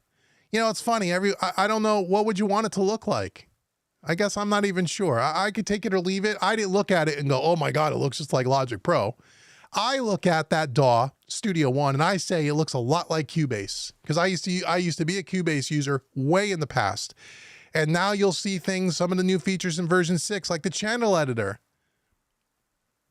You know, it's funny. I don't know. What would you want it to look like? I guess I'm not even sure. I could take it or leave it. I didn't look at it and go, oh my God, it looks just like Logic Pro. I look at that DAW, Studio One, and I say it looks a lot like Cubase, because I used to be a Cubase user way in the past. And now you'll see things, some of the new features in version 6, like the channel editor.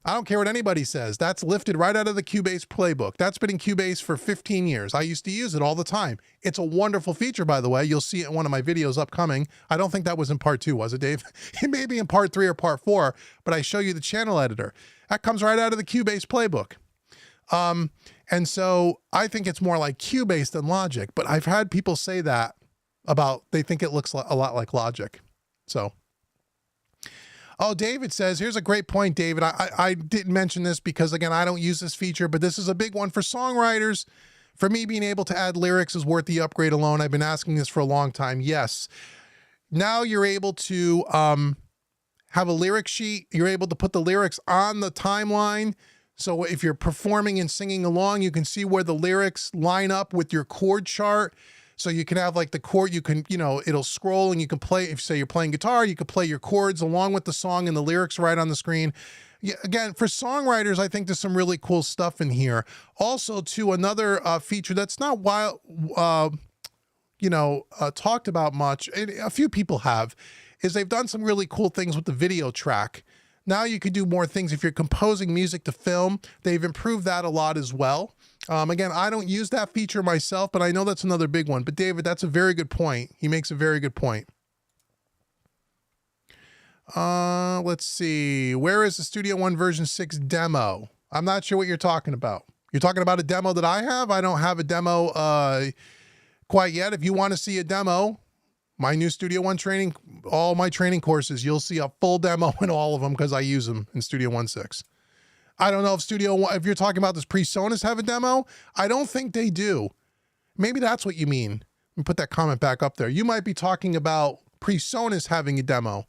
I don't care what anybody says. That's lifted right out of the Cubase playbook. That's been in Cubase for 15 years. I used to use it all the time. It's a wonderful feature, by the way. You'll see it in one of my videos upcoming. I don't think that was in part 2, was it, Dave? It may be in part 3 or part 4, but I show you the channel editor. That comes right out of the Cubase playbook. And so I think it's more like Cubase than Logic, but I've had people say that about, they think it looks a lot like Logic. So. Oh, David says, here's a great point, David. I didn't mention this because, again, I don't use this feature, but this is a big one for songwriters. For me, being able to add lyrics is worth the upgrade alone. I've been asking this for a long time. Yes. Now you're able to have a lyric sheet. You're able to put the lyrics on the timeline. So if you're performing and singing along, you can see where the lyrics line up with your chord chart. So you can have like the chord, you can, it'll scroll and you can play, if say you're playing guitar, you can play your chords along with the song and the lyrics right on the screen. Yeah, again, for songwriters, I think there's some really cool stuff in here. Also, too, another feature that's not talked about much, and a few people have, is they've done some really cool things with the video track. Now you can do more things if you're composing music to film. They've improved that a lot as well. Again, I don't use that feature myself, but I know that's another big one. But David, that's a very good point. He makes a very good point. Let's see. Where is the Studio One version 6 demo? I'm not sure what you're talking about. You're talking about a demo that I have? I don't have a demo quite yet. If you want to see a demo, my new Studio One training, all my training courses, you'll see a full demo in all of them because I use them in Studio One 6. I don't know if you're talking about, does PreSonus have a demo? I don't think they do. Maybe that's what you mean. Let me put that comment back up there. You might be talking about PreSonus having a demo.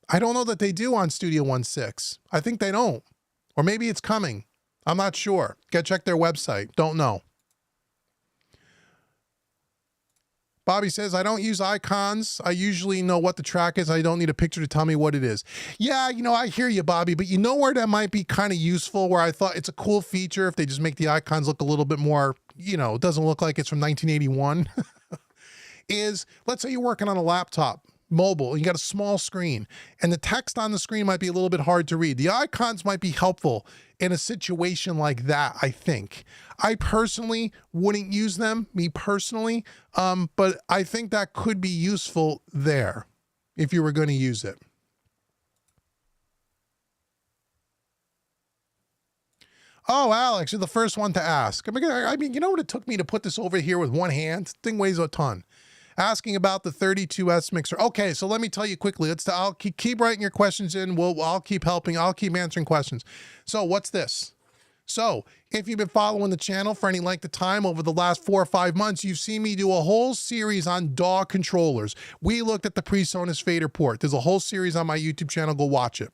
I don't know that they do on Studio One 6. I think they don't. Or maybe it's coming. I'm not sure. Go check their website. Don't know. Bobby says, I don't use icons. I usually know what the track is. I don't need a picture to tell me what it is. Yeah, I hear you, Bobby, but you know where that might be kind of useful, where I thought it's a cool feature if they just make the icons look a little bit more, it doesn't look like it's from 1981, is, let's say you're working on a laptop, mobile, you got a small screen, and the text on the screen might be a little bit hard to read. The icons might be helpful in a situation like that, I think. I personally wouldn't use them, me personally, but I think that could be useful there if you were going to use it. Oh, Alex, you're the first one to ask. I mean, you know what it took me to put this over here with one hand? Thing weighs a ton. Asking about the 32S mixer. Okay, so let me tell you quickly. I'll keep writing your questions in. I'll keep helping. I'll keep answering questions. So what's this? So if you've been following the channel for any length of time over the last 4 or 5 months, you've seen me do a whole series on DAW controllers. We looked at the PreSonus fader port. There's a whole series on my YouTube channel. Go watch it.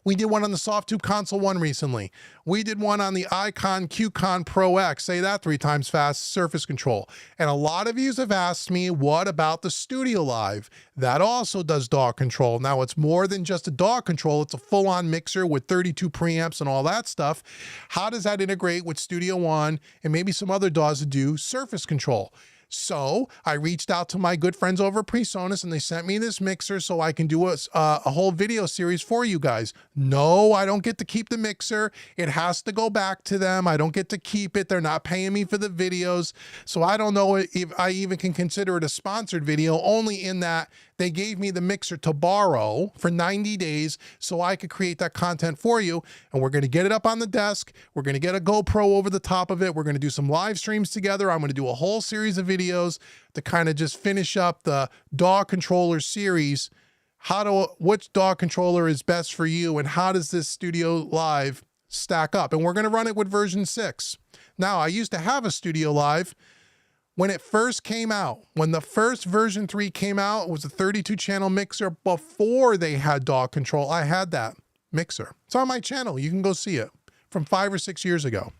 We did one on the Softtube Console 1 recently. We did one on the Icon QCon Pro X, say that 3 times fast, surface control. And a lot of you have asked me, what about the StudioLive? That also does DAW control. Now, it's more than just a DAW control. It's a full-on mixer with 32 preamps and all that stuff. How does that integrate with Studio One and maybe some other DAWs that do surface control? So I reached out to my good friends over at PreSonus and they sent me this mixer so I can do a whole video series for you guys. No, I don't get to keep the mixer. It has to go back to them. I don't get to keep it. They're not paying me for the videos. So I don't know if I even can consider it a sponsored video, only in that they gave me the mixer to borrow for 90 days so I could create that content for you. And we're going to get it up on the desk. We're going to get a GoPro over the top of it. We're going to do some live streams together. I'm going to do a whole series of videos to kind of just finish up the DAW controller series. Which DAW controller is best for you and how does this StudioLive stack up? And we're going to run it with version 6. Now, I used to have a StudioLive. When it first came out, when the first version 3 came out, it was a 32-channel mixer before they had DAW control. I had that mixer. It's on my channel. You can go see it from 5 or 6 years ago.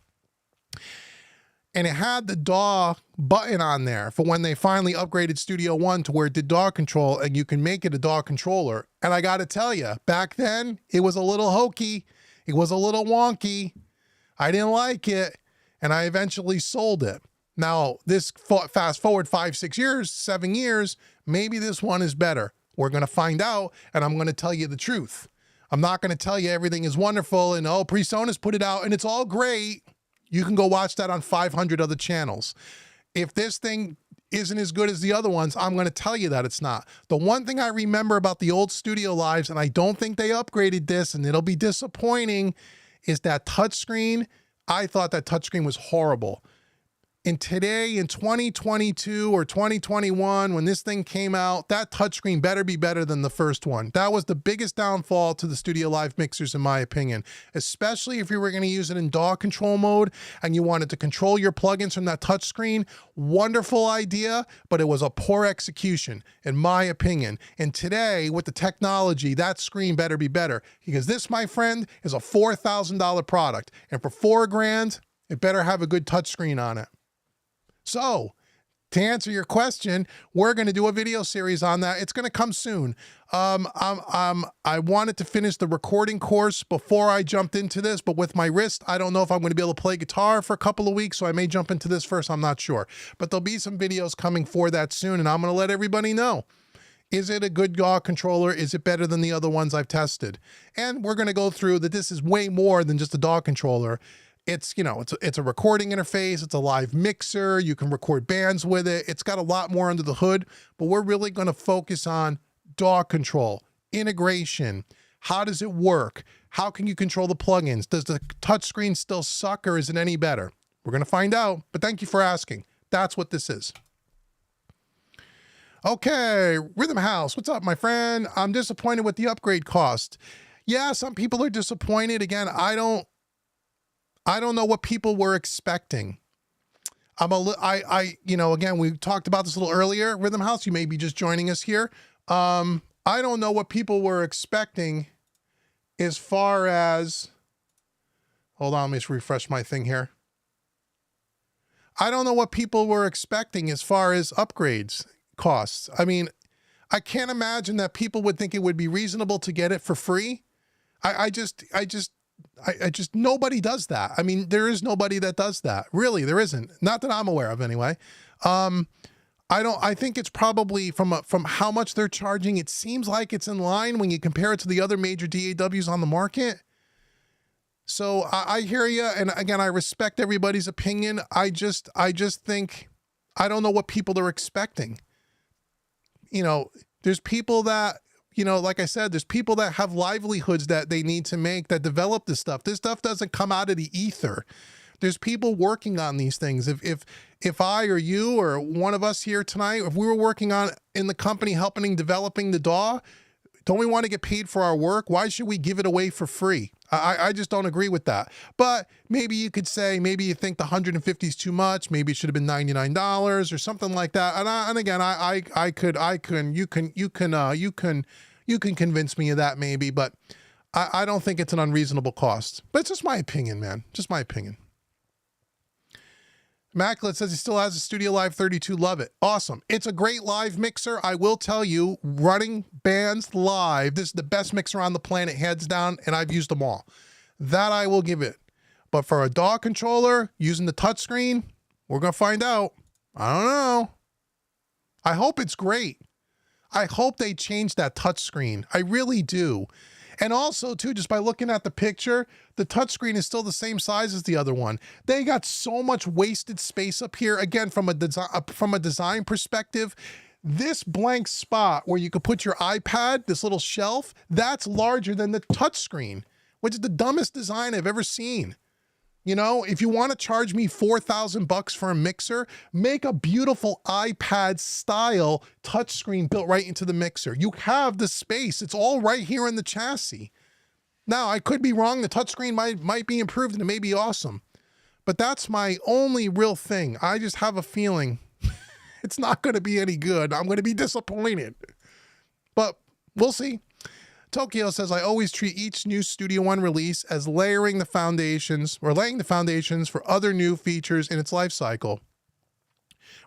And it had the DAW button on there for when they finally upgraded Studio One to where it did DAW control and you can make it a DAW controller. And I got to tell you, back then, it was a little hokey. It was a little wonky. I didn't like it. And I eventually sold it. Now, this fast forward 5, 6 years, 7 years, maybe this one is better. We're going to find out, and I'm going to tell you the truth. I'm not going to tell you everything is wonderful and, oh, PreSonus put it out and it's all great. You can go watch that on 500 other channels. If this thing isn't as good as the other ones, I'm going to tell you that it's not. The one thing I remember about the old StudioLives, and I don't think they upgraded this, and it'll be disappointing, is that touchscreen. I thought that touchscreen was horrible. And today in 2022 or 2021, when this thing came out, that touchscreen better be better than the first one. That was the biggest downfall to the StudioLive mixers, in my opinion, especially if you were going to use it in DAW control mode and you wanted to control your plugins from that touchscreen. Wonderful idea, but it was a poor execution, in my opinion. And today, with the technology, that screen better be better, because this, my friend, is a $4,000 product. And for $4,000, it better have a good touchscreen on it. So, to answer your question, we're going to do a video series on that. It's going to come soon. I wanted to finish the recording course before I jumped into this, but with my wrist, I don't know if I'm going to be able to play guitar for a couple of weeks, so I may jump into this first. I'm not sure. But there'll be some videos coming for that soon, and I'm going to let everybody know. Is it a good DAW controller? Is it better than the other ones I've tested? And we're going to go through that this is way more than just a DAW controller. It's, you know, it's a recording interface. It's a live mixer. You can record bands with it. It's got a lot more under the hood, but we're really going to focus on DAW control, integration. How does it work? How can you control the plugins? Does the touchscreen still suck or is it any better? We're going to find out, but thank you for asking. That's what this is. Okay, Rhythm House, what's up, my friend? I'm disappointed with the upgrade cost. Yeah, some people are disappointed. Again, I don't know what people were expecting. You know, again, we talked about this a little earlier, Rhythm House, you may be just joining us here. I don't know what people were expecting as far as, hold on, let me just refresh my thing here. I don't know what people were expecting as far as upgrades costs. I mean, I can't imagine that people would think it would be reasonable to get it for free. I just, nobody does that. I mean, there is nobody that does that. Really, there isn't. Not that I'm aware of anyway. I think it's probably from how much they're charging, it seems like it's in line when you compare it to the other major DAWs on the market. So I hear you. And again, I respect everybody's opinion. I just think, I don't know what people are expecting. You know, there's people that, you know, like I said, there's people that have livelihoods that they need to make, that develop this stuff. This stuff doesn't come out of the ether. There's people working on these things. If I or you or one of us here tonight, if we were working on in the company helping developing the DAW, don't we want to get paid for our work? Why should we give it away for free? I just don't agree with that. But maybe you could say, maybe you think the $150 is too much. Maybe it should have been $99 or something like that. And again, you can convince me of that maybe, but I don't think it's an unreasonable cost. But it's just my opinion, man. Just my opinion. Immaculate says he still has a StudioLive 32. Love it. Awesome. It's a great live mixer. I will tell you, running bands live, this is the best mixer on the planet, hands down, and I've used them all. That I will give it. But for a DAW controller, using the touchscreen, we're going to find out. I don't know. I hope it's great. I hope they change that touchscreen. I really do. And also, too, just by looking at the picture, the touchscreen is still the same size as the other one. They got so much wasted space up here. Again, from a design perspective, this blank spot where you could put your iPad, this little shelf, that's larger than the touchscreen, which is the dumbest design I've ever seen. You know, if you want to charge me $4,000 for a mixer, make a beautiful iPad style touchscreen built right into the mixer. You have the space. It's all right here in the chassis. Now, I could be wrong. The touchscreen might be improved and it may be awesome. But that's my only real thing. I just have a feeling it's not going to be any good. I'm going to be disappointed. But we'll see. Tokyo says, I always treat each new Studio One release as laying the foundations for other new features in its life cycle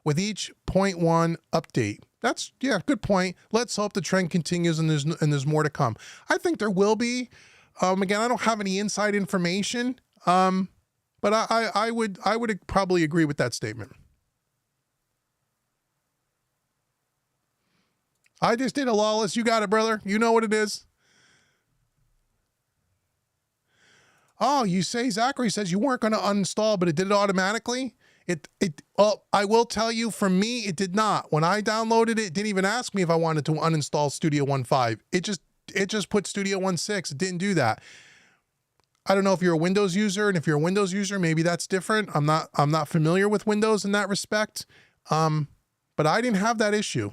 with each 0.1 update. That's, yeah, good point. Let's hope the trend continues and there's more to come. I think there will be. Again, I don't have any inside information, but I would probably agree with that statement. I just did a lawless. You got it, brother. You know what it is. Oh, you say Zachary says you weren't going to uninstall, but it did it automatically. I will tell you, for me, it did not. When I downloaded it, it didn't even ask me if I wanted to uninstall Studio 1.5. It just put Studio 1.6. It didn't do that. I don't know if you're a Windows user, and if you're a Windows user, maybe that's different. I'm not familiar with Windows in that respect. But I didn't have that issue.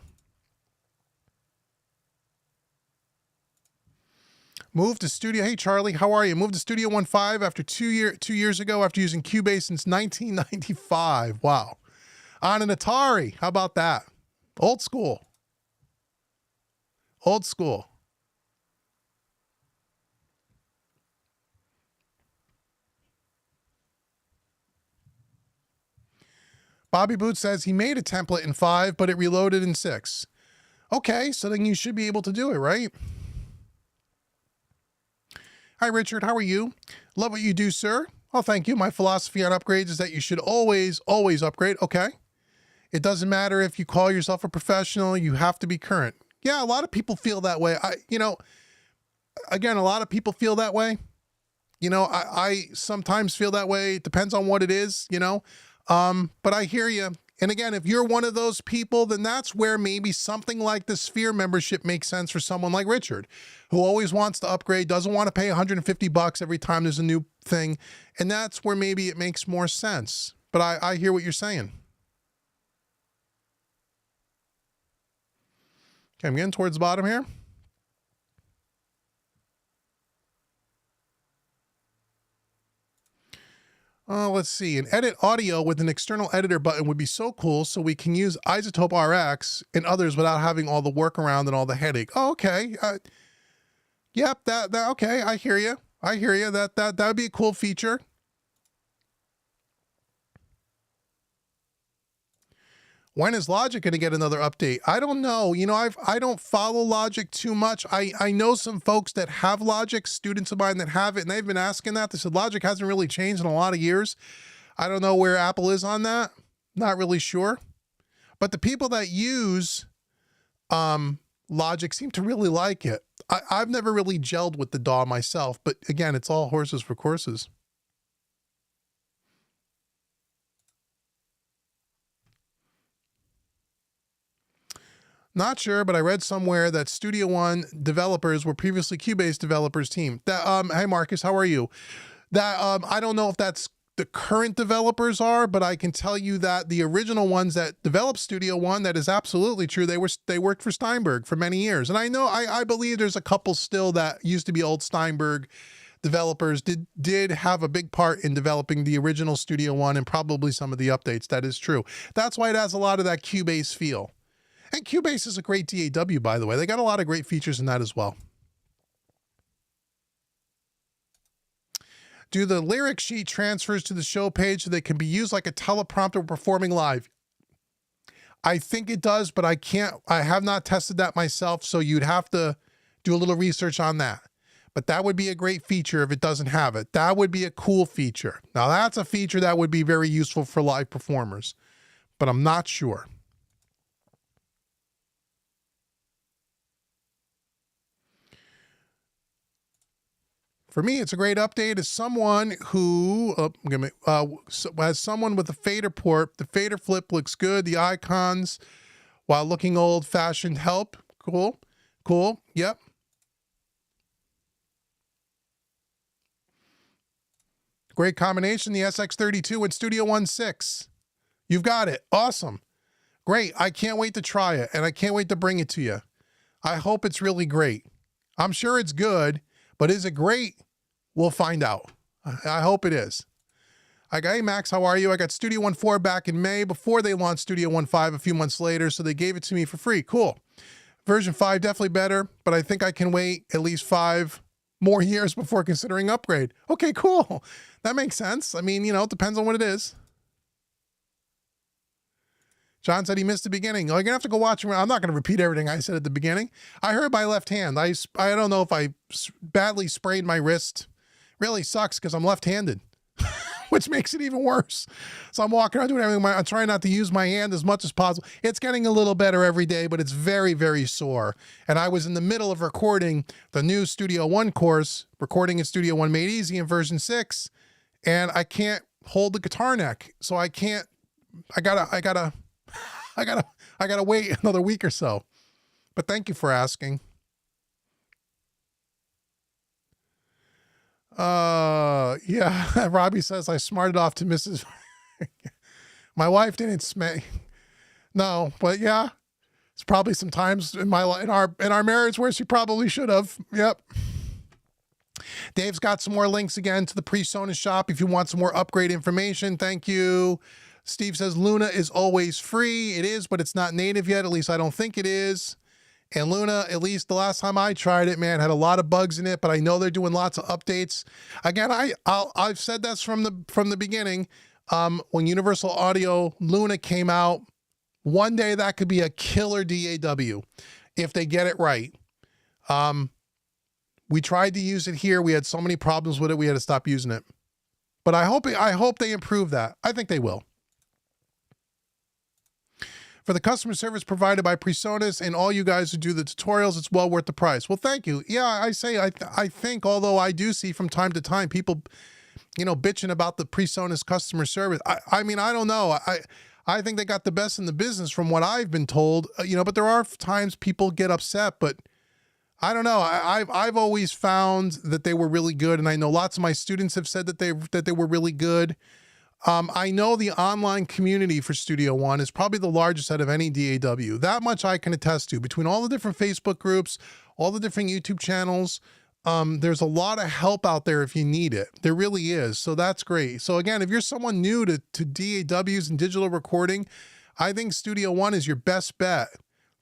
Moved to Studio. Hey, Charlie, how are you? Moved to Studio 1.5 after 2 years ago after using Cubase since 1995. Wow. On an Atari. How about that? Old school. Old school. Bobby Boots says he made a template in 5, but it reloaded in 6. Okay, so then you should be able to do it, right? Hi, Richard. How are you? Love what you do, sir. Oh, thank you. My philosophy on upgrades is that you should always upgrade. Okay. It doesn't matter if you call yourself a professional. You have to be current. Yeah, a lot of people feel that way. Again, a lot of people feel that way. I sometimes feel that way. It depends on what it is, but I hear you. And again, if you're one of those people, then that's where maybe something like the Sphere membership makes sense for someone like Richard, who always wants to upgrade, doesn't want to pay $150 every time there's a new thing. And that's where maybe it makes more sense. But I hear what you're saying. Okay, I'm getting towards the bottom here. Let's see. An edit audio with an external editor button would be so cool, so we can use Isotope RX and others without having all the workaround and all the headache. Oh, okay. Yep. That okay. I hear you. That would be a cool feature. When is Logic going to get another update? I don't know. I don't follow Logic too much. I know some folks that have Logic, students of mine that have it, and they've been asking that. They said Logic hasn't really changed in a lot of years. I don't know where Apple is on that. Not really sure. But the people that use Logic seem to really like it. I've never really gelled with the DAW myself, but again, it's all horses for courses. Not sure, but I read somewhere that Studio One developers were previously Cubase developers team. Hey Marcus, how are you? I don't know if that's the current developers are, but I can tell you that the original ones that developed Studio One, that is absolutely true. They worked for Steinberg for many years, and I believe there's a couple still that used to be old Steinberg developers did have a big part in developing the original Studio One and probably some of the updates. That is true. That's why it has a lot of that Cubase feel. And Cubase is a great DAW, by the way. They got a lot of great features in that as well. Do the lyric sheet transfers to the show page so they can be used like a teleprompter performing live? I think it does, but I have not tested that myself, so you'd have to do a little research on that. But that would be a great feature if it doesn't have it. That would be a cool feature. Now, that's a feature that would be very useful for live performers, but I'm not sure. For me, it's a great update as someone who, as someone with a fader port, the fader flip looks good. The icons, while looking old-fashioned, help. Cool. Yep. Great combination, the SX32 and Studio 1.6. You've got it. Awesome. Great. I can't wait to try it, and I can't wait to bring it to you. I hope it's really great. I'm sure it's good, but is it great? We'll find out. I hope it is. Hey, Max, how are you? I got Studio 1.4 back in May before they launched Studio 1.5 a few months later, so they gave it to me for free. Cool. Version 5 definitely better, but I think I can wait at least 5 more years before considering upgrade. Okay, cool. That makes sense. I mean, it depends on what it is. John said he missed the beginning. Oh, you're going to have to go watch. I'm not going to repeat everything I said at the beginning. I heard my left hand. I don't know if I badly sprained my wrist. Really sucks because I'm left-handed. which makes it even worse. So I'm walking around doing everything. I'm trying not to use my hand as much as possible. It's getting a little better every day, but it's very, very sore. And I was in the middle of recording the new Studio One course, recording in Studio One Made Easy in version 6, and I can't hold the guitar neck. So I can't, I gotta wait another week or so. But thank you for asking. Yeah, Robbie says I smarted off to Mrs. My wife didn't smack. No, but yeah, it's probably some times in our marriage where she probably should have. Yep. Dave's got some more links again to the PreSonus shop if you want some more upgrade information. Thank you. Steve says Luna is always free. It is, but it's not native yet. At least I don't think it is. And Luna, at least the last time I tried it, man, had a lot of bugs in it, but I know they're doing lots of updates. Again, I've said that's from the beginning. When Universal Audio Luna came out, one day that could be a killer DAW if they get it right. We tried to use it here. We had so many problems with it, we had to stop using it. But I hope they improve that. I think they will. For the customer service provided by PreSonus and all you guys who do the tutorials, it's well worth the price. Well, thank you. Yeah, I think, although I do see from time to time people, bitching about the PreSonus customer service. I mean, I don't know. I think they got the best in the business from what I've been told, but there are times people get upset, but I don't know. I've always found that they were really good. And I know lots of my students have said that they were really good. I know the online community for Studio One is probably the largest out of any DAW. That much I can attest to. Between all the different Facebook groups, all the different YouTube channels, there's a lot of help out there if you need it. There really is. So that's great. So again, if you're someone new to DAWs and digital recording, I think Studio One is your best bet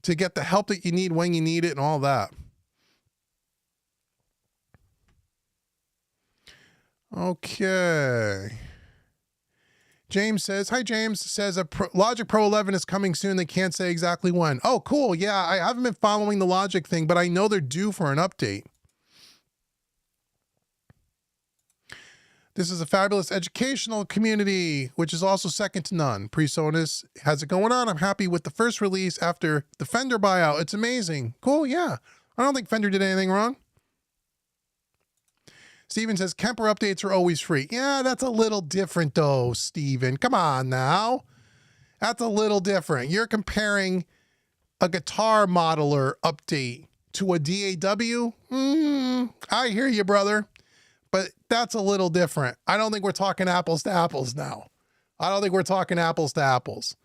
to get the help that you need when you need it and all that. Okay. James says, hi James, says Logic Pro 11 is coming soon. They can't say exactly when. Oh, cool. Yeah, I haven't been following the Logic thing, but I know they're due for an update. This is a fabulous educational community, which is also second to none. PreSonus has it going on. I'm happy with the first release after the Fender buyout. It's amazing. Cool, yeah. I don't think Fender did anything wrong. Steven says, Kemper updates are always free. Yeah, that's a little different though, Steven. Come on now. That's a little different. You're comparing a guitar modeler update to a DAW. I hear you, brother. But that's a little different. I don't think we're talking apples to apples now. I don't think we're talking apples to apples.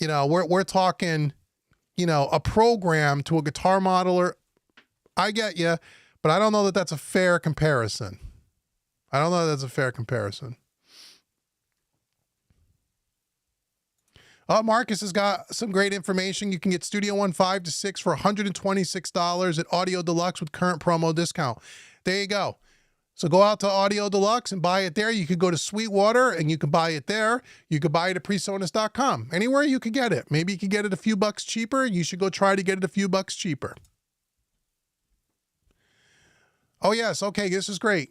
We're talking, a program to a guitar modeler. I get you. But I don't know that that's a fair comparison. I don't know that that's a fair comparison. Marcus has got some great information. You can get Studio One 5 to 6 for $126 at Audio Deluxe with current promo discount. There you go. So go out to Audio Deluxe and buy it there. You could go to Sweetwater and you can buy it there. You could buy it at presonus.com. Anywhere you could get it. Maybe you could get it a few bucks cheaper. You should go try to get it a few bucks cheaper. Oh, yes. Okay, this is great.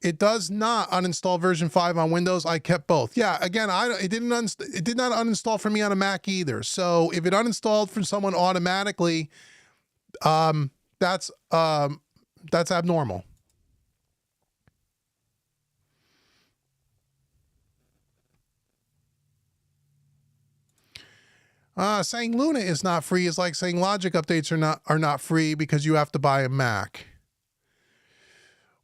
It does not uninstall version 5 on Windows. I kept both. Yeah, again, it did not uninstall for me on a Mac either. So if it uninstalled for someone automatically, that's abnormal. Saying Luna is not free is like saying Logic updates are not free because you have to buy a Mac.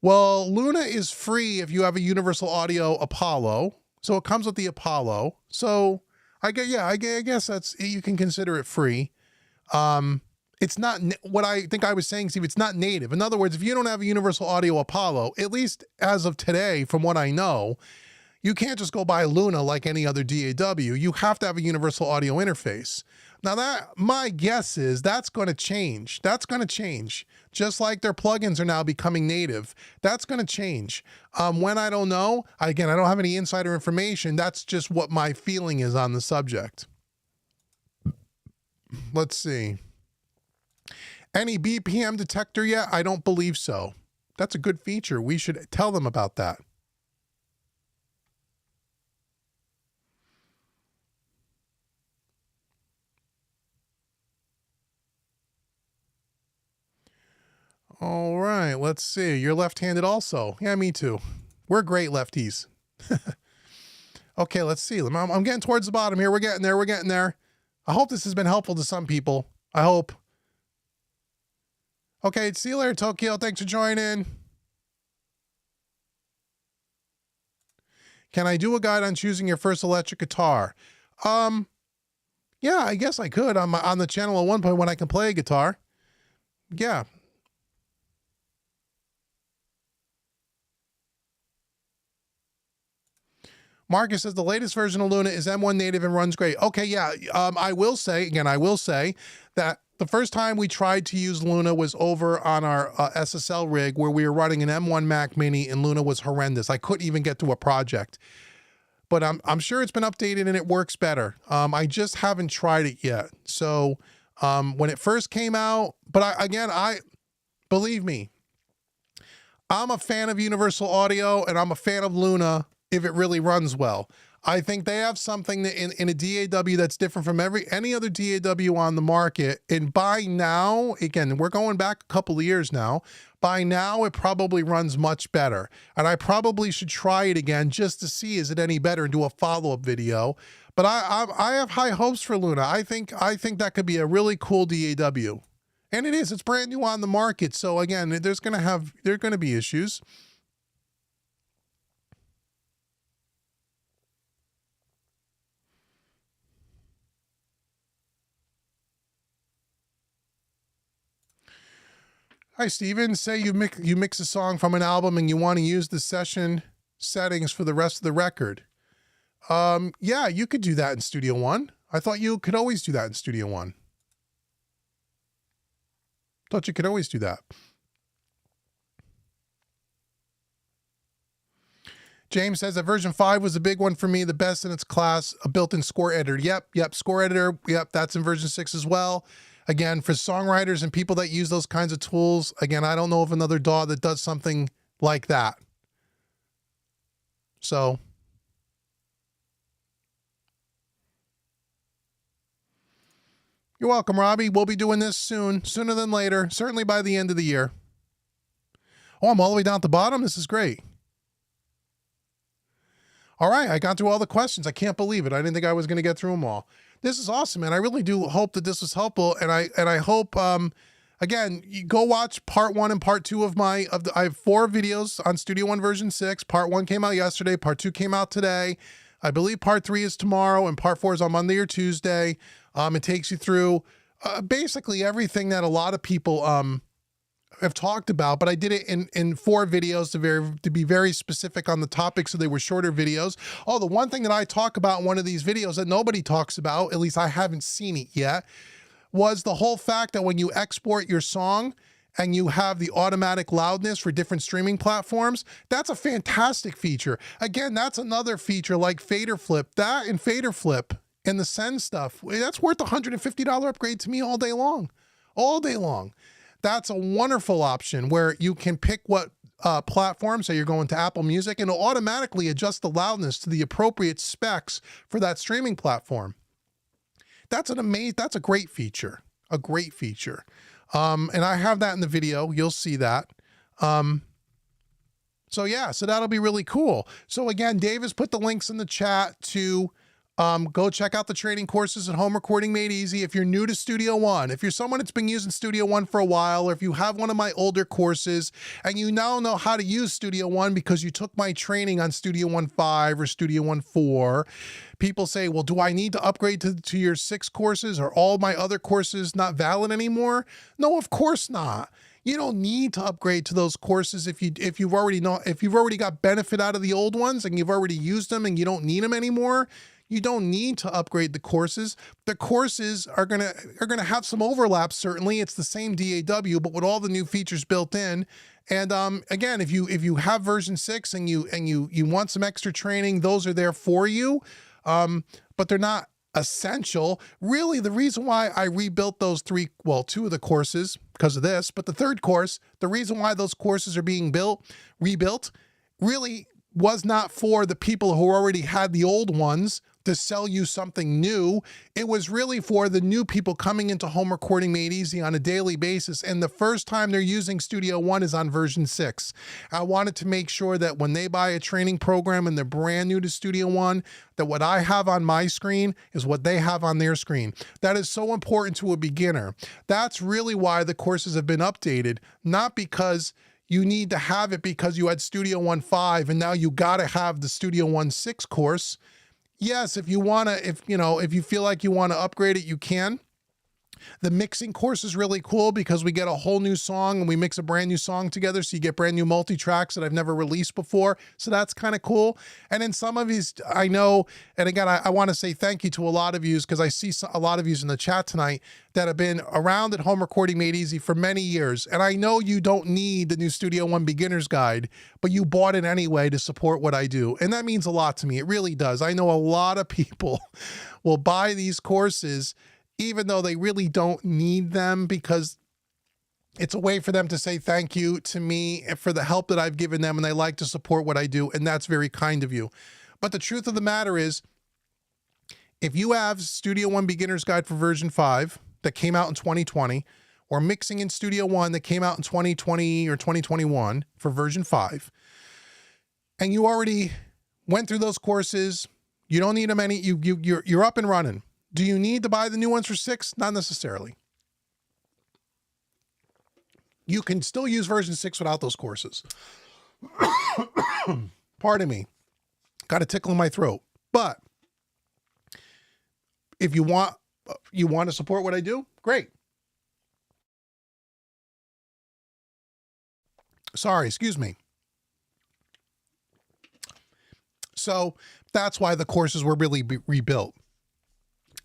Well, Luna is free if you have a Universal Audio Apollo. So it comes with the Apollo. So I guess you can consider it free. It's not what I think I was saying, Steve. It's not native. In other words, if you don't have a Universal Audio Apollo, at least as of today, from what I know, you can't just go buy Luna like any other DAW. You have to have a Universal Audio interface. Now my guess is that's going to change. That's going to change. Just like their plugins are now becoming native. That's going to change. When I don't know, again, I don't have any insider information. That's just what my feeling is on the subject. Let's see. Any BPM detector yet? I don't believe so. That's a good feature. We should tell them about that. All right, let's see. You're left-handed also. Yeah, me too. We're great lefties. Okay, let's see. I'm getting towards the bottom here. We're getting there. We're getting there. I hope this has been helpful to some people. I hope. Okay, see you later, Tokyo. Thanks for joining. Can I do a guide on choosing your first electric guitar? Yeah, I guess I could on the channel at one point when I can play a guitar. Yeah. Marcus says the latest version of Luna is M1 native and runs great. Okay, yeah. I will say that the first time we tried to use Luna was over on our SSL rig where we were running an M1 Mac Mini and Luna was horrendous. I couldn't even get to a project. But I'm sure it's been updated and it works better. I just haven't tried it yet. So when it first came out, but believe me, I'm a fan of Universal Audio and I'm a fan of Luna if it really runs well. I think they have something that in a DAW that's different from any other DAW on the market. And by now, again, we're going back a couple of years now. By now, it probably runs much better. And I probably should try it again just to see is it any better and do a follow-up video. But I have high hopes for Luna. I think that could be a really cool DAW. And it is. It's brand new on the market. So again, there are going to be issues. Hi, Steven. Say you mix a song from an album and you want to use the session settings for the rest of the record. Yeah, you could do that in Studio One. I thought you could always do that in Studio One. Thought you could always do that. James says that version 5 was a big one for me, the best in its class, a built-in score editor. Yep, score editor. Yep, that's in version 6 as well. Again, for songwriters and people that use those kinds of tools, again, I don't know of another DAW that does something like that. So, you're welcome, Robbie. We'll be doing this soon, sooner than later, certainly by the end of the year. Oh, I'm all the way down at the bottom? This is great. All right, I got through all the questions. I can't believe it. I didn't think I was going to get through them all. This is awesome, man. I really do hope that this was helpful, and I hope again, you go watch part 1 and part 2 I have 4 videos on Studio One version 6. Part 1 came out yesterday. Part 2 came out today. I believe part 3 is tomorrow, and part 4 is on Monday or Tuesday. It takes you through basically everything that a lot of people have talked about, but I did it in 4 videos to be very specific on the topic, so they were shorter videos. Oh, the one thing that I talk about in one of these videos that nobody talks about, at least I haven't seen it yet, was the whole fact that when you export your song and you have the automatic loudness for different streaming platforms, that's a fantastic feature. Again, that's another feature like Fader Flip. That and Fader Flip and the Send stuff, that's worth a $150 upgrade to me all day long. All day long. That's a wonderful option where you can pick what platform, so you're going to Apple Music, and it'll automatically adjust the loudness to the appropriate specs for that streaming platform. That's a great feature, a great feature. And I have that in the video. You'll see that. So yeah, so that'll be really cool. So again, Dave has put the links in the chat to go check out the training courses at Home Recording Made Easy. If you're new to Studio One, if you're someone that's been using Studio One for a while, or if you have one of my older courses and you now know how to use Studio One because you took my training on Studio One 5 or Studio One 4, people say, well, do I need to upgrade to your 6 courses? Are all my other courses not valid anymore? No, of course not. You don't need to upgrade to those courses if you've already got benefit out of the old ones and you've already used them and you don't need them anymore. You don't need to upgrade the courses. The courses are gonna have some overlap. Certainly, it's the same DAW, but with all the new features built in. And again, if you have version 6 and you want some extra training, those are there for you. But they're not essential. Really, the reason why I rebuilt those 2 of the courses because of this, but the 3rd course, the reason why those courses are being rebuilt, really was not for the people who already had the old ones to sell you something new. It was really for the new people coming into home recording made easy on a daily basis. And the first time they're using Studio One is on version 6. I wanted to make sure that when they buy a training program and they're brand new to Studio One, that what I have on my screen is what they have on their screen. That is so important to a beginner. That's really why the courses have been updated, not because you need to have it because you had Studio One 5 and now you got to have the Studio One 6 course. Yes, if you want to, if you feel like you want to upgrade it, you can. The mixing course is really cool because we get a whole new song and we mix a brand new song together. So you get brand new multi-tracks that I've never released before. So that's kind of cool. And then some of these I know, and again, I want to say thank you to a lot of yous because I see a lot of yous in the chat tonight that have been around at Home Recording Made Easy for many years. And I know you don't need the new Studio One Beginner's Guide, but you bought it anyway to support what I do. And that means a lot to me. It really does. I know a lot of people will buy these courses even though they really don't need them because it's a way for them to say thank you to me for the help that I've given them and they like to support what I do, and that's very kind of you. But the truth of the matter is, if you have Studio One Beginner's Guide for version 5 that came out in 2020, or Mixing in Studio One that came out in 2020 or 2021 for version 5, and you already went through those courses, you don't need them you're up and running. Do you need to buy the new ones for 6? Not necessarily. You can still use version 6 without those courses. Pardon me. Got a tickle in my throat. But if you want to support what I do, great. Sorry, excuse me. So that's why the courses were really rebuilt.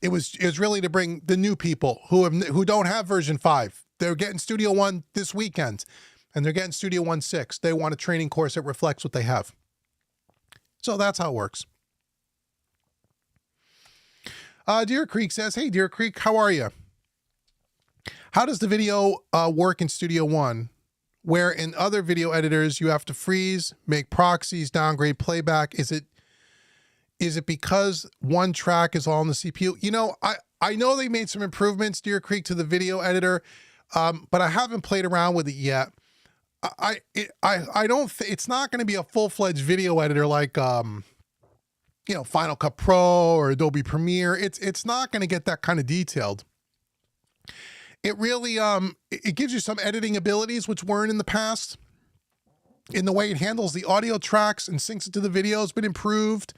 It was really to bring the new people who don't have version 5. They're getting Studio One this weekend, and they're getting Studio One 6. They want a training course that reflects what they have. So that's how it works. Deer Creek says, hey, Deer Creek, how are you? How does the video work in Studio One, where in other video editors you have to freeze, make proxies, downgrade playback? Is it because one track is all on the CPU? You know, I know they made some improvements, Deer Creek, to the video editor, but I haven't played around with it yet. It's not going to be a full-fledged video editor like, Final Cut Pro or Adobe Premiere. It's not going to get that kind of detailed. It really, it gives you some editing abilities, which weren't in the past. In the way it handles the audio tracks and syncs it to the video has been improved.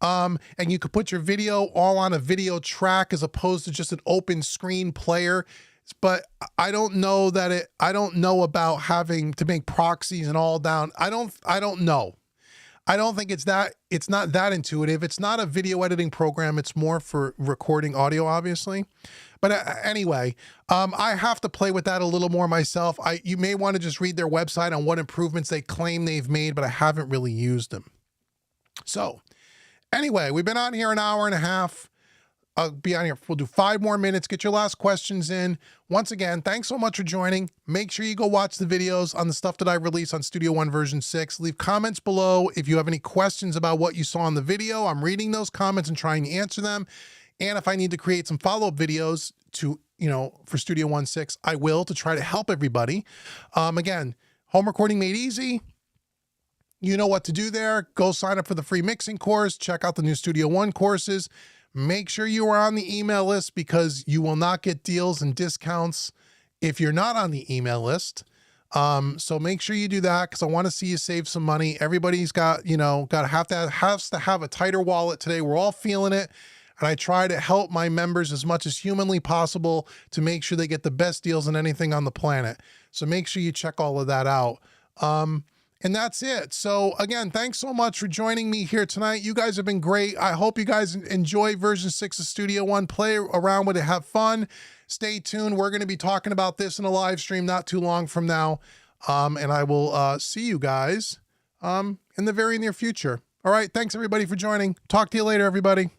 And you could put your video all on a video track as opposed to just an open screen player. But I don't know about having to make proxies and all down. I don't know. I don't think it's not that intuitive. It's not a video editing program. It's more for recording audio, obviously. But anyway, I have to play with that a little more myself. You may want to just read their website on what improvements they claim they've made, but I haven't really used them. So anyway, we've been on here an hour and a half. I'll be on here. We'll do 5 more minutes. Get your last questions in. Once again, thanks so much for joining. Make sure you go watch the videos on the stuff that I release on Studio One version 6. Leave comments below if you have any questions about what you saw in the video. I'm reading those comments and trying to answer them. And if I need to create some follow-up videos for Studio One 6, I will, to try to help everybody. Again, home recording made easy. You know what to do there. Go sign up for the free mixing course. Check out the new Studio One courses. Make sure you are on the email list because you will not get deals and discounts if you're not on the email list. So make sure you do that because I want to see you save some money. Everybody's has to have a tighter wallet today. We're all feeling it. And I try to help my members as much as humanly possible to make sure they get the best deals in anything on the planet. So make sure you check all of that out. And that's it. So again, thanks so much for joining me here tonight. You guys have been great. I hope you guys enjoy version 6 of Studio One. Play around with it, have fun. Stay tuned. We're going to be talking about this in a live stream not too long from now. And I will see you guys in the very near future. All right. Thanks everybody for joining. Talk to you later, everybody.